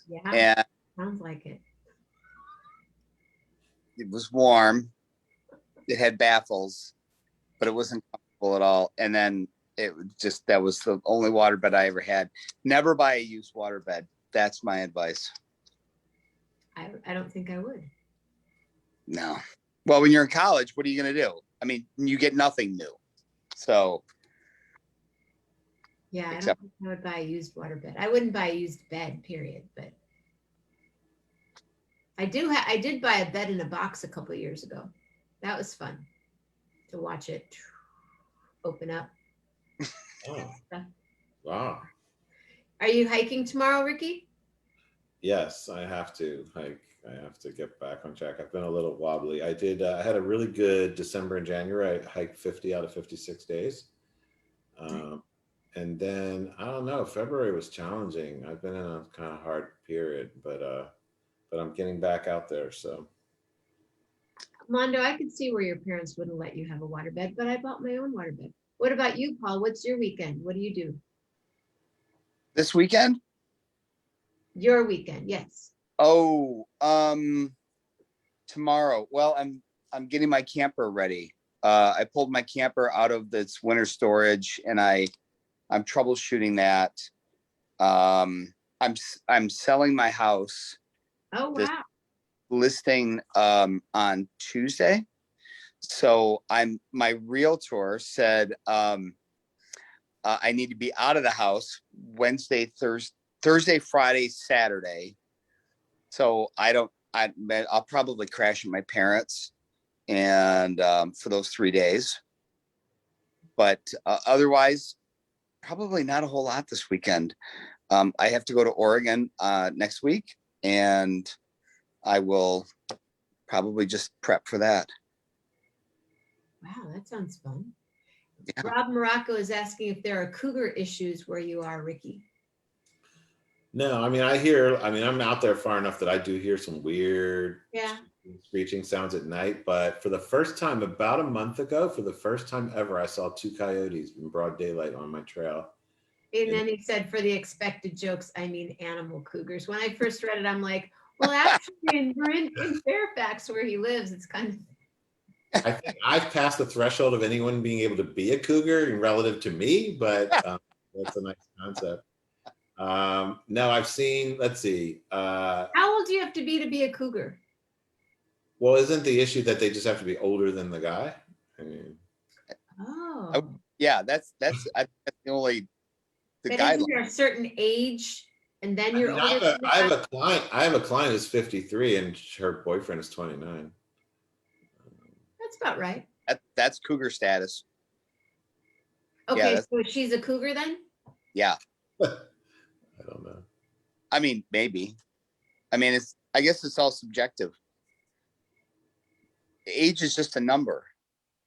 S1: Yeah.
S3: And
S1: sounds like it.
S3: It was warm. It had baffles, but it wasn't comfortable at all. And then that was the only waterbed I ever had. Never buy a used waterbed. That's my advice.
S1: I don't think I would.
S3: No. Well, when you're in college, what are you going to do? I mean, you get nothing new. So.
S1: Yeah, I don't think I would buy a used waterbed. I wouldn't buy a used bed, period. But I did buy a bed in a box a couple of years ago. That was fun to watch it open up.
S2: Oh, wow.
S1: Are you hiking tomorrow, Ricky?
S2: Yes, I have to hike. I have to get back on track. I've been a little wobbly. I had a really good December and January. I hiked 50 out of 56 days. And then, I don't know, February was challenging. I've been in a kind of hard period, but I'm getting back out there, so.
S1: Mondo, I could see where your parents wouldn't let you have a waterbed, but I bought my own waterbed. What about you, Paul? What's your weekend? What do you do?
S3: This weekend?
S1: Your weekend, yes.
S3: Oh, tomorrow. Well, I'm getting my camper ready. I pulled my camper out of its winter storage, and I'm troubleshooting that. I'm selling my house.
S1: Oh,
S3: This
S1: wow.
S3: listing on Tuesday. So my realtor said I need to be out of the house Wednesday, Thursday, Friday, Saturday. So I'll probably crash at my parents and for those 3 days. But otherwise, probably not a whole lot this weekend. I have to go to Oregon next week, and I will probably just prep for that.
S1: Wow, that sounds fun.
S3: Yeah.
S1: Rob Morocco is asking if there are cougar issues where you are, Ricky.
S2: No, I mean, I'm out there far enough that I do hear some weird screeching sounds at night. But for the first time, about a month ago, for the first time ever, I saw 2 coyotes in broad daylight on my trail.
S1: And then he said, for the expected jokes, I mean animal cougars. When I first read it, I'm like, well, actually, we're in Fairfax where he lives. It's kind of.
S2: I think I've passed the threshold of anyone being able to be a cougar relative to me, but that's a nice concept. No, I've seen, let's see.
S1: How old do you have to be a cougar?
S2: Well, isn't the issue that they just have to be older than the guy? I mean,
S3: yeah, that's the only the
S1: but
S3: guideline.
S1: isn't there a certain age and then you're older?
S2: I have a client who's 53 and her boyfriend is 29.
S1: That's about right.
S3: That's cougar status.
S1: Okay,
S3: Yeah,
S1: so she's a cougar then?
S3: Yeah.
S2: I don't know.
S3: I mean, maybe. I mean, I guess it's all subjective. Age is just a number.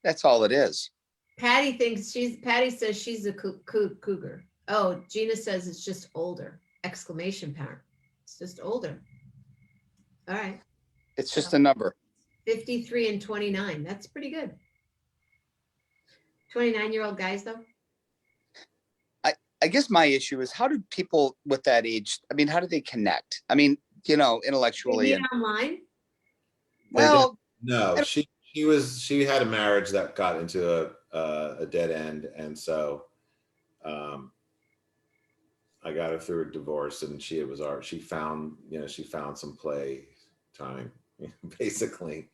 S3: That's all it is.
S1: Patty says she's a cougar. Oh, Gina says it's just older. Exclamation point. It's just older. All right.
S3: It's just a number.
S1: 53 and 29. That's pretty good. 29-year-old guys, though?
S3: I guess my issue is, how do people with that age, I mean, how do they connect? I mean, intellectually.
S1: They meet online?
S3: Well,
S2: no, she had a marriage that got into a dead end, and so I got her through a divorce, and she found some play time, basically.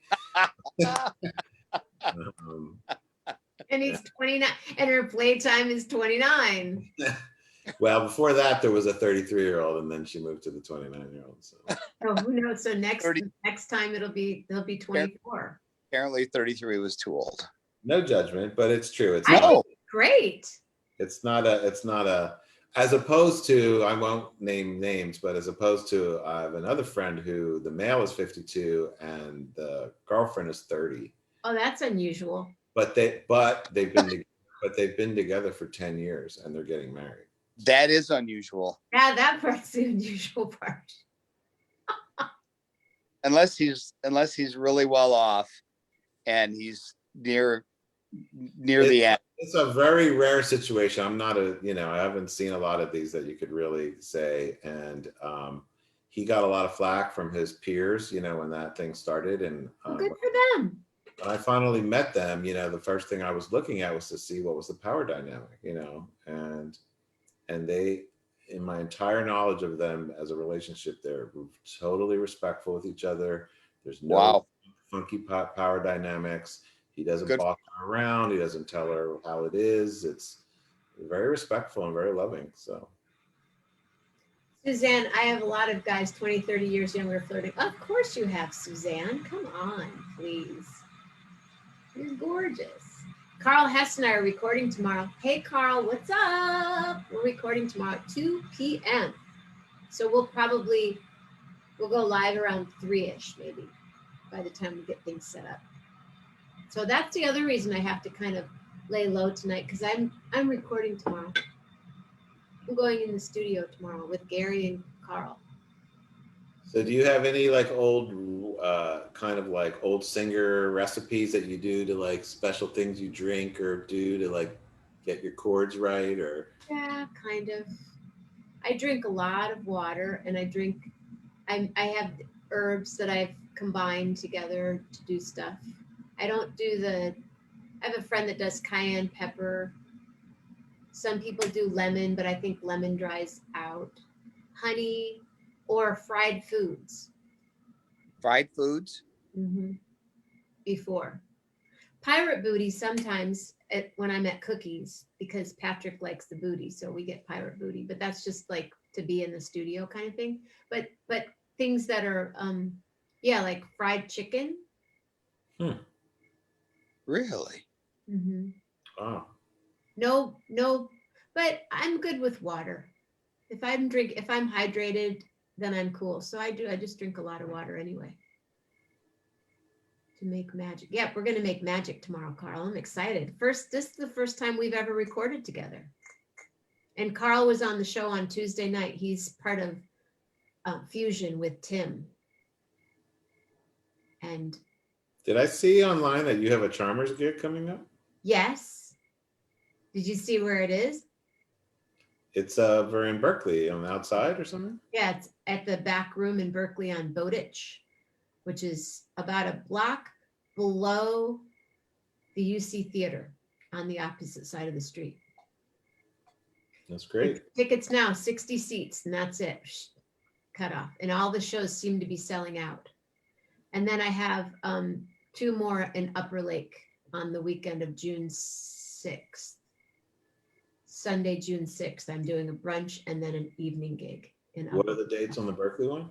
S1: And he's 29, and her playtime is 29.
S2: Well, before that, there was a 33-year-old, and then she moved to the 29-year-old. So.
S1: Oh, who knows? So next time they'll be 24.
S3: Apparently 33 was too old.
S2: No judgment, but it's true. It's
S1: great.
S2: It's not a, as opposed to, I won't name names, but as opposed to, I have another friend who the male is 52 and the girlfriend is 30.
S1: Oh, that's unusual.
S2: But they've been together for 10 years and they're getting married.
S3: That is unusual.
S1: Yeah, that part's the unusual part.
S3: Unless he's really well off and he's near the end.
S2: It's a very rare situation. I'm not I haven't seen a lot of these that you could really say. And he got a lot of flack from his peers, when that thing started. And
S1: good for them.
S2: When I finally met them, the first thing I was looking at was to see what was the power dynamic, and they, in my entire knowledge of them as a relationship, they're totally respectful with each other. There's no funky power dynamics. He doesn't boss her around. He doesn't tell her how it is. It's very respectful and very loving. So,
S1: Suzanne, I have a lot of guys 20, 30 years younger flirting. Of course you have, Suzanne. Come on, please. You're gorgeous. Carl Hess and I are recording tomorrow. Hey, Carl, what's up? We're recording tomorrow at 2 p.m. So we'll go live around 3-ish, maybe, by the time we get things set up. So that's the other reason I have to kind of lay low tonight, because I'm recording tomorrow. I'm going in the studio tomorrow with Gary and Carl.
S2: So do you have any old old singer recipes that you do to special things you drink or do to get your chords right? Or
S1: yeah, kind of. I drink a lot of water, and I have herbs that I've combined together to do stuff. I don't do I have a friend that does cayenne pepper. Some people do lemon, but I think lemon dries out. Honey or fried foods.
S3: Fried foods.
S1: Mm-hmm. Before. Pirate booty sometimes when I'm at cookies because Patrick likes the booty, so we get pirate booty. But that's just like to be in the studio kind of thing. But things that are yeah, like fried chicken.
S3: Really?
S1: Mm-hmm.
S2: Wow.
S1: No, but I'm good with water. If I'm hydrated, then I'm cool. So I just drink a lot of water anyway. To make magic. Yeah, we're gonna make magic tomorrow, Carl. I'm excited. This is the first time we've ever recorded together. And Carl was on the show on Tuesday night. He's part of Fusion with Tim. And
S2: Did I see online that you have a Charmers gig coming up?
S1: yes. Did you see where it is?
S2: It's over in Berkeley on the outside or something.
S1: Yeah, it's at the back room in Berkeley on Bowditch, which is about a block below the UC Theater on the opposite side of the street.
S2: That's great.
S1: Tickets now, 60 seats, and that's it. Cut off. And all the shows seem to be selling out. And then I have 2 more in Upper Lake on the weekend of June 6th. Sunday, June 6th, I'm doing a brunch and then an evening gig.
S2: What are the dates on the Berkeley one?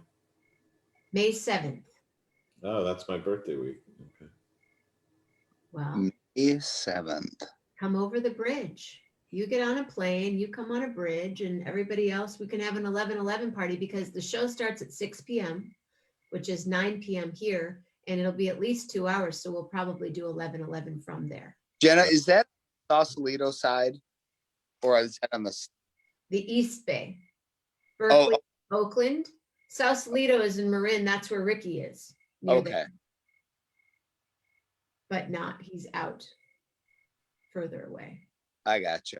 S1: May 7th.
S2: Oh, that's my birthday week. Okay.
S1: Well,
S3: May 7th.
S1: come over the bridge. You get on a plane, you come on a bridge, and everybody else, we can have an 11:11 party because the show starts at 6 p.m., which is 9 p.m. here, and it'll be at least 2 hours. So we'll probably do 11:11 from there.
S3: Jenna, is that Sausalito side, or is that on the?
S1: The East Bay, Berkeley, Oakland. Sausalito is in Marin. That's where Ricky is.
S3: Okay.
S1: There. But not, he's out further away.
S3: I got you.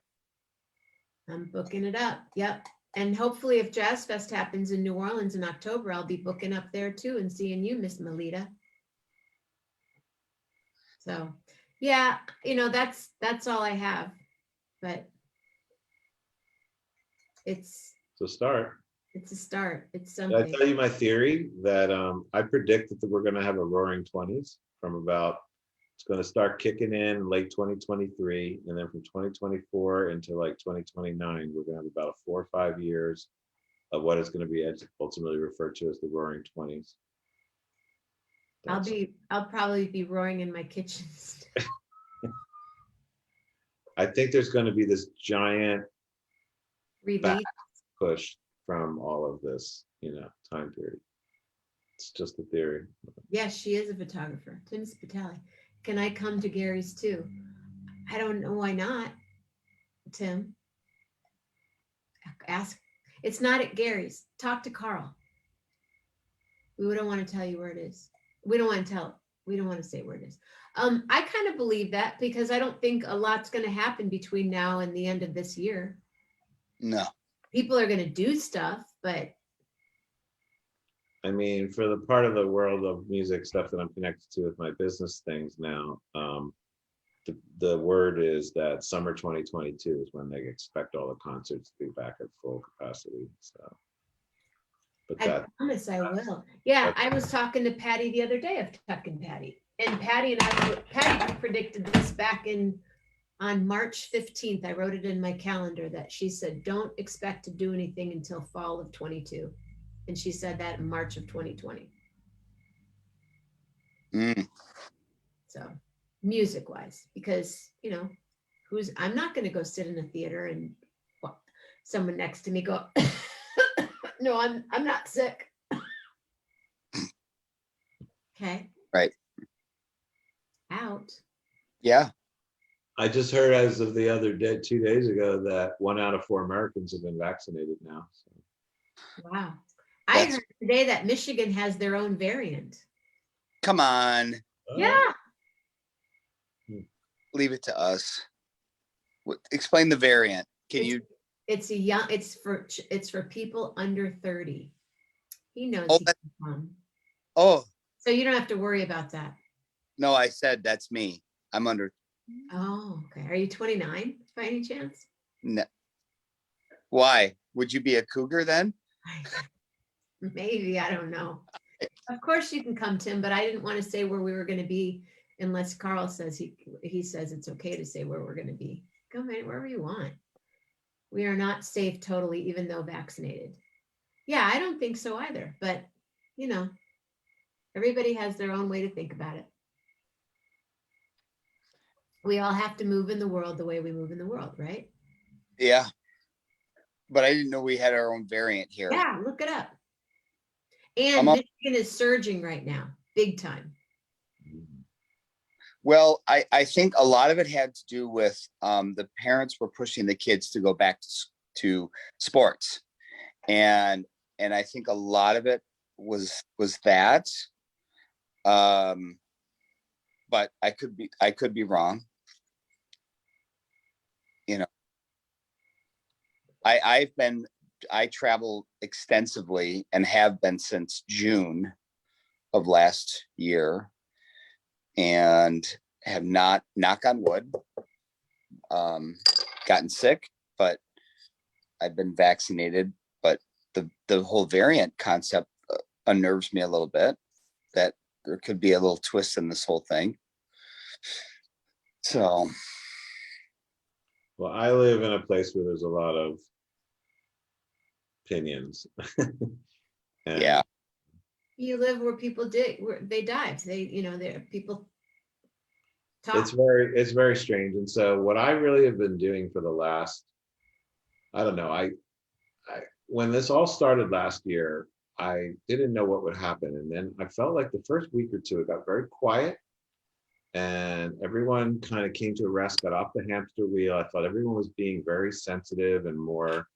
S1: I'm booking it up. Yep. And hopefully if Jazz Fest happens in New Orleans in October, I'll be booking up there too and seeing you, Miss Melita. So yeah, that's all I have. But it's
S2: a start.
S1: It's a start. It's
S2: Did
S1: something.
S2: I tell you my theory that I predict that we're going to have a roaring 20s from about, it's going to start kicking in late 2023. And then from 2024 into like 2029, we're going to have about 4 or 5 years of what is going to be ultimately referred to as the roaring 20s.
S1: I'll probably be roaring in my kitchen.
S2: I think there's going to be this giant
S1: Relief.
S2: push from all of this, time period. It's just a theory.
S1: Yes, she is a photographer. Tim Spitali. Can I come to Gary's too? I don't know why not, Tim. Ask. It's not at Gary's. Talk to Carl. We don't want to tell you where it is. We don't want to say where it is. I kind of believe that because I don't think a lot's going to happen between now and the end of this year.
S3: No.
S2: people are going to do stuff, but I mean, for the part of the world of music stuff that I'm connected to with my business things now, the word is that summer 2022 is when they expect all the concerts to be back at full capacity. So, but
S1: I promise I will. Yeah, I was talking to Patty the other day of Tuck and Patty, and Patty predicted this back on March 15th. I wrote it in my calendar that she said, don't expect to do anything until fall of 22. And she said that in March of 2020. So music wise, because, you know, I'm not going to go sit in a theater and someone next to me go, no, I'm not sick. Okay.
S3: Right.
S1: Out.
S3: Yeah.
S2: I just heard as of the other day, 2 days ago, that 1 out of 4 Americans have been vaccinated now. So.
S1: Wow. I heard today that Michigan has their own variant.
S3: Come on.
S1: Yeah.
S3: Leave it to us. Explain the variant.
S1: It's for people under 30. He knows.
S3: Oh,
S1: So you don't have to worry about that.
S3: No, I said that's me. I'm under.
S1: Oh, okay. Are you 29 by any chance?
S3: No. Why? Would you be a cougar then?
S1: Maybe, I don't know. Of course you can come, Tim, but I didn't want to say where we were going to be unless Carl says he says it's okay to say where we're going to be. Come in wherever you want. We are not safe totally, even though vaccinated. Yeah, I don't think so either. But you know, everybody has their own way to think about it. We all have to move in the world the way we move in the world, right?
S3: Yeah. But I didn't know we had our own variant here.
S1: Yeah, look it up. And Michigan is surging right now, big time.
S3: Well, I think a lot of it had to do with the parents were pushing the kids to go back to sports, and I think a lot of it was that. But I could be wrong. You know, I travel extensively and have been since June of last year, and have not, knock on wood, gotten sick, but I've been vaccinated. But the whole variant concept unnerves me a little bit, that there could be a little twist in this whole thing. So,
S2: Well, I live in a place where there's a lot of opinions. And
S3: yeah.
S1: You live where people where they died. There people talk.
S2: it's very strange. And so what I really have been doing for the last, I don't know, I when this all started last year, I didn't know what would happen. And then I felt like the first week or two, it got very quiet and everyone kind of came to a rest, got off the hamster wheel. I thought everyone was being very sensitive and more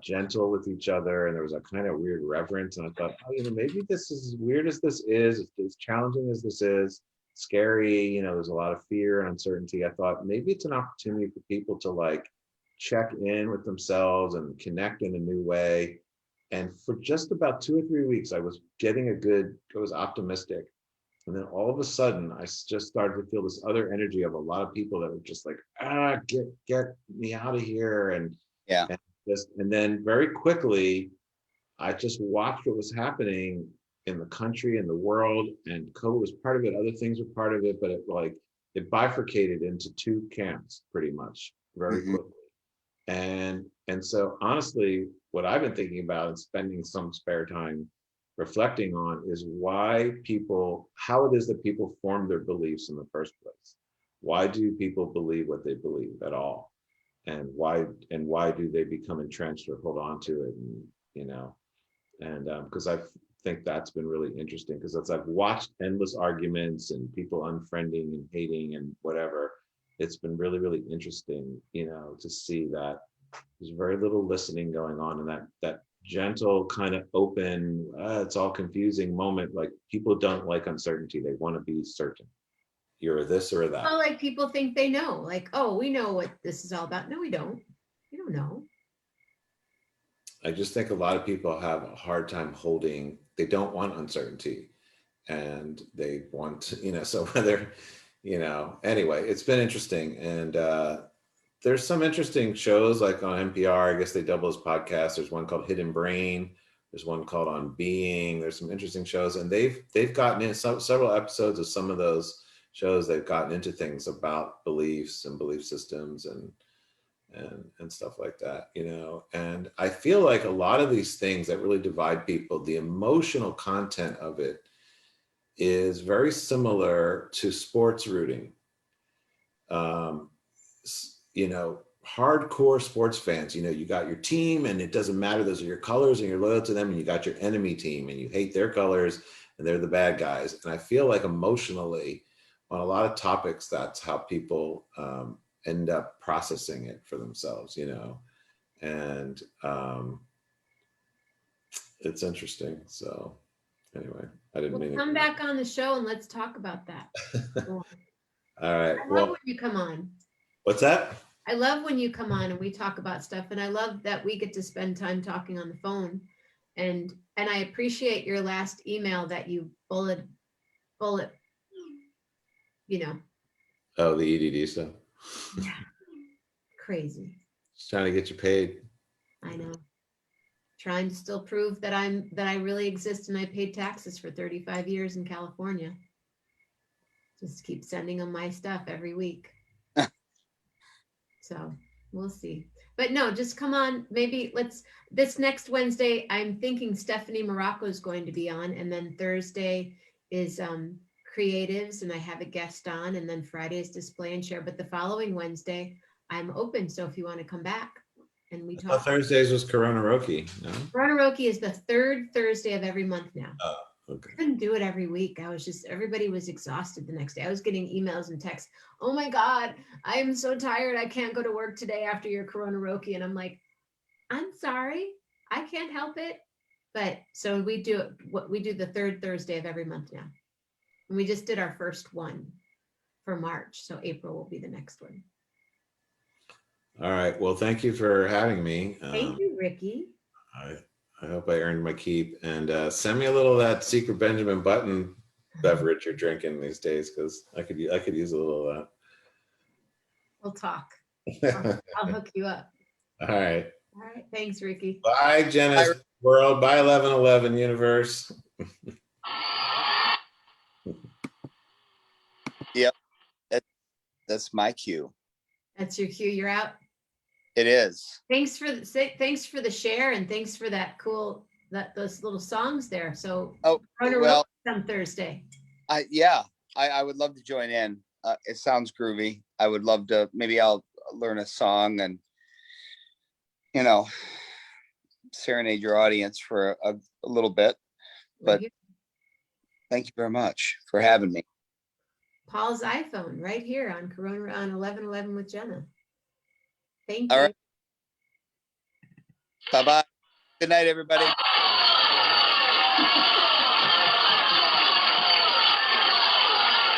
S2: gentle with each other. And there was a kind of weird reverence. And I thought, oh, maybe this is, as weird as this is, as challenging as this is, scary, there's a lot of fear and uncertainty. I thought maybe it's an opportunity for people to like check in with themselves and connect in a new way. And for just about 2 or 3 weeks, I was I was optimistic. And then all of a sudden, I just started to feel this other energy of a lot of people that were just like, get me out of here.
S3: Yeah.
S2: And then very quickly, I just watched what was happening in the country and the world, and COVID was part of it. Other things were part of it, but it bifurcated into two camps pretty much very quickly. And so honestly, what I've been thinking about and spending some spare time reflecting on is how it is that people form their beliefs in the first place. Why do people believe what they believe at all? And why do they become entrenched or hold on to it? And because I think that's been really interesting, because as I've watched endless arguments and people unfriending and hating and whatever, it's been really, really interesting, to see that there's very little listening going on, and that gentle kind of open, it's all confusing moment. Like, people don't like uncertainty. They want to be certain. You're this or that.
S1: Well, like people think they know, like, oh, we know what this is all about. No, we don't. We don't know.
S2: I just think a lot of people have a hard time they don't want uncertainty, and they want, so whether, anyway, it's been interesting. And there's some interesting shows like on NPR, I guess they double as podcasts. There's one called Hidden Brain. There's one called On Being. There's some interesting shows, and they've gotten in several episodes of some of those shows. They've gotten into things about beliefs and belief systems and stuff like that, and I feel like a lot of these things that really divide people, the emotional content of it is very similar to sports rooting. Hardcore sports fans, you got your team and it doesn't matter, those are your colors and you're loyal to them, and you got your enemy team and you hate their colors and they're the bad guys. And I feel like emotionally on a lot of topics, that's how people end up processing it for themselves, and it's interesting. So anyway, I didn't mean to
S1: come back on the show and let's talk about that.
S2: All right.
S1: I love when you come on.
S2: What's that?
S1: I love when you come on and we talk about stuff, and I love that we get to spend time talking on the phone. And I appreciate your last email that you bullet you know,
S2: Oh, the EDD stuff.
S1: yeah, crazy.
S2: Just trying to get you paid.
S1: I know. Trying to still prove that I really exist and I paid taxes for 35 years in California. Just keep sending them my stuff every week. So we'll see. But no, just come on. Maybe this next Wednesday, I'm thinking Stephanie Morocco is going to be on. And then Thursday is creatives and I have a guest on. And then Friday is display and share. But the following Wednesday, I'm open. So if you want to come back and we talk.
S2: Thursdays was Corona Roki. No?
S1: Corona Roki is the third Thursday of every month now.
S2: Oh, okay.
S1: I couldn't do it every week. Everybody was exhausted the next day. I was getting emails and texts. Oh my God, I am so tired. I can't go to work today after your Corona Roki. And I'm like, I'm sorry. I can't help it. But so we do the third Thursday of every month now. And we just did our first one for March. So April will be the next one.
S2: All right. Well, thank you for having me.
S1: Thank you, Ricky.
S2: I hope I earned my keep. And send me a little of that secret Benjamin Button beverage you're drinking these days, because I could use a little of
S1: We'll talk.
S2: that.
S1: I'll hook you up.
S2: All right.
S1: All right. Thanks, Ricky.
S2: Bye, Jenna's World. Bye, 1111 Universe.
S3: Yep. That's my cue.
S1: That's your cue. You're out.
S3: It is.
S1: Thanks for the share and thanks for those little songs there. So
S3: Well,
S1: on Thursday.
S3: I would love to join in. It sounds groovy. I would love to. Maybe I'll learn a song and serenade your audience for a little bit. But thank you very much for having me.
S1: Paul's iPhone right here on Corona on 1111 with Jenna. Thank
S3: All
S1: you.
S3: right. Bye-bye. Good night, everybody.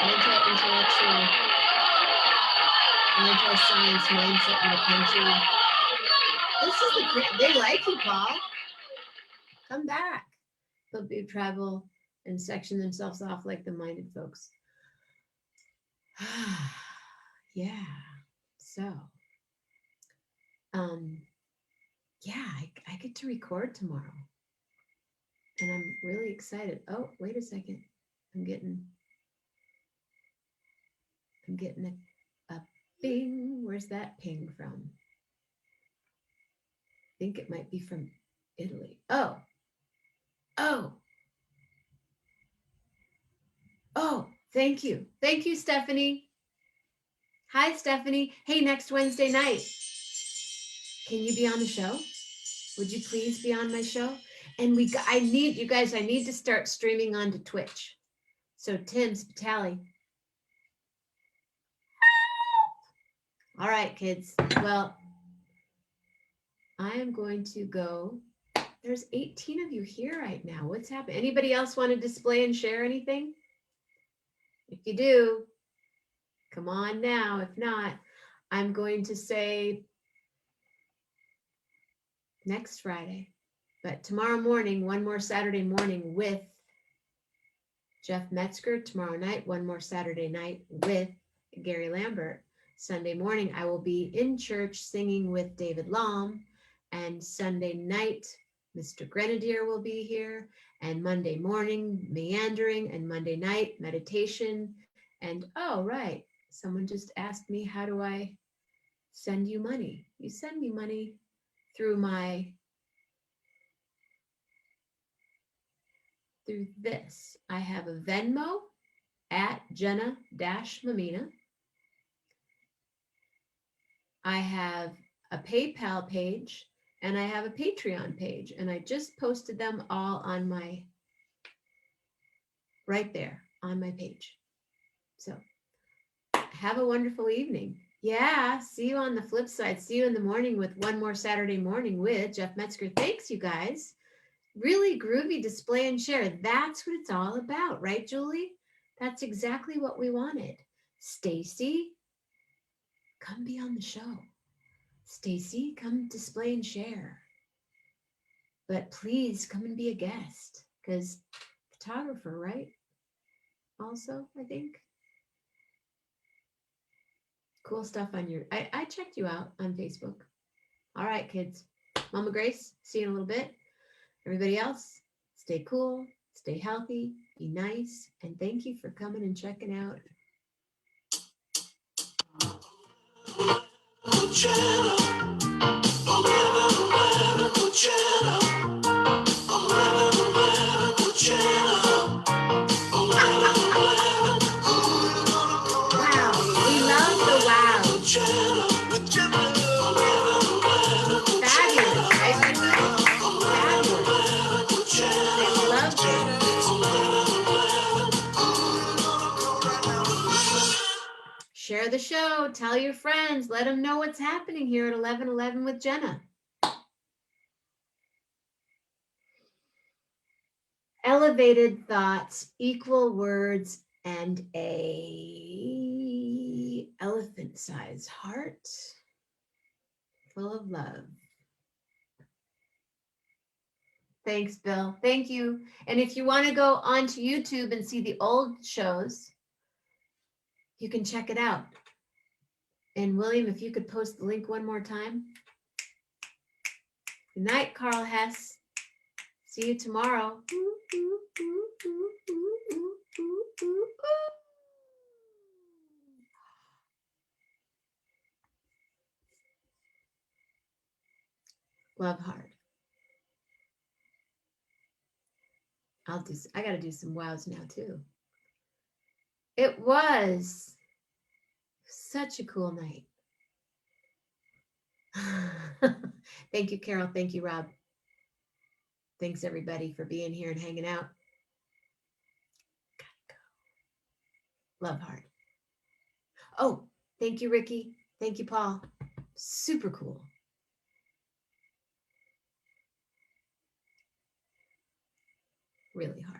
S1: Anti-intellectual, anti-science mindset in the country. They like you, Paul. Come back. They'll be travel and section themselves off like the minded folks. Yeah. So, yeah, I get to record tomorrow. And I'm really excited. Oh, wait a second. I'm getting a ping. Where's that ping from? I think it might be from Italy. Oh, thank you. Thank you, Stephanie. Hi, Stephanie. Hey, next Wednesday night, can you be on the show? Would you please be on my show? And I need to start streaming onto Twitch. So Tim Spitali. All right, kids. Well, I am going to go. There's 18 of you here right now. What's happening? Anybody else want to display and share anything? If you do, come on now. If not, I'm going to say next Friday. But tomorrow morning, one more Saturday morning with Jeff Metzger. Tomorrow night, one more Saturday night with Gary Lambert. Sunday morning, I will be in church singing with David Lom. And Sunday night, Mr. Grenadier will be here. And Monday morning, meandering. And Monday night, meditation. And oh, right. Someone just asked me, how do I send you money? You send me money through this. I have a Venmo at Jenna-Mammina. I have a PayPal page and I have a Patreon page, and I just posted them all on right there on my page. So have a wonderful evening. Yeah, see you on the flip side. See you in the morning with one more Saturday morning with Jeff Metzger. Thanks, you guys. Really groovy display and share. That's what it's all about, right, Julie? That's exactly what we wanted. Stacy, come be on the show. Stacy, come display and share. But please come and be a guest, because photographer, right? Also, I think. Cool stuff on your, I checked you out on Facebook. All right, kids. Mama Grace, see you in a little bit. Everybody else, stay cool, stay healthy, be nice, and thank you for coming and checking out. Wow, we love the wow. Fabulous, right, Ricky? Fabulous. I love it. Share the show. Tell your friends. Let them know what's happening here at 11:11 with Jenna. Elevated thoughts, equal words, and a elephant-sized heart full of love. Thanks, Bill. Thank you. And if you want to go onto YouTube and see the old shows, you can check it out. And William, if you could post the link one more time. Good night, Carl Hess. See you tomorrow. Love heart. I got to do some wows now too. It was such a cool night. Thank you, Carol. Thank you, Rob. Thanks everybody for being here and hanging out. Gotta go. Love heart. Oh, thank you, Ricky. Thank you, Paul. Super cool. Really hard.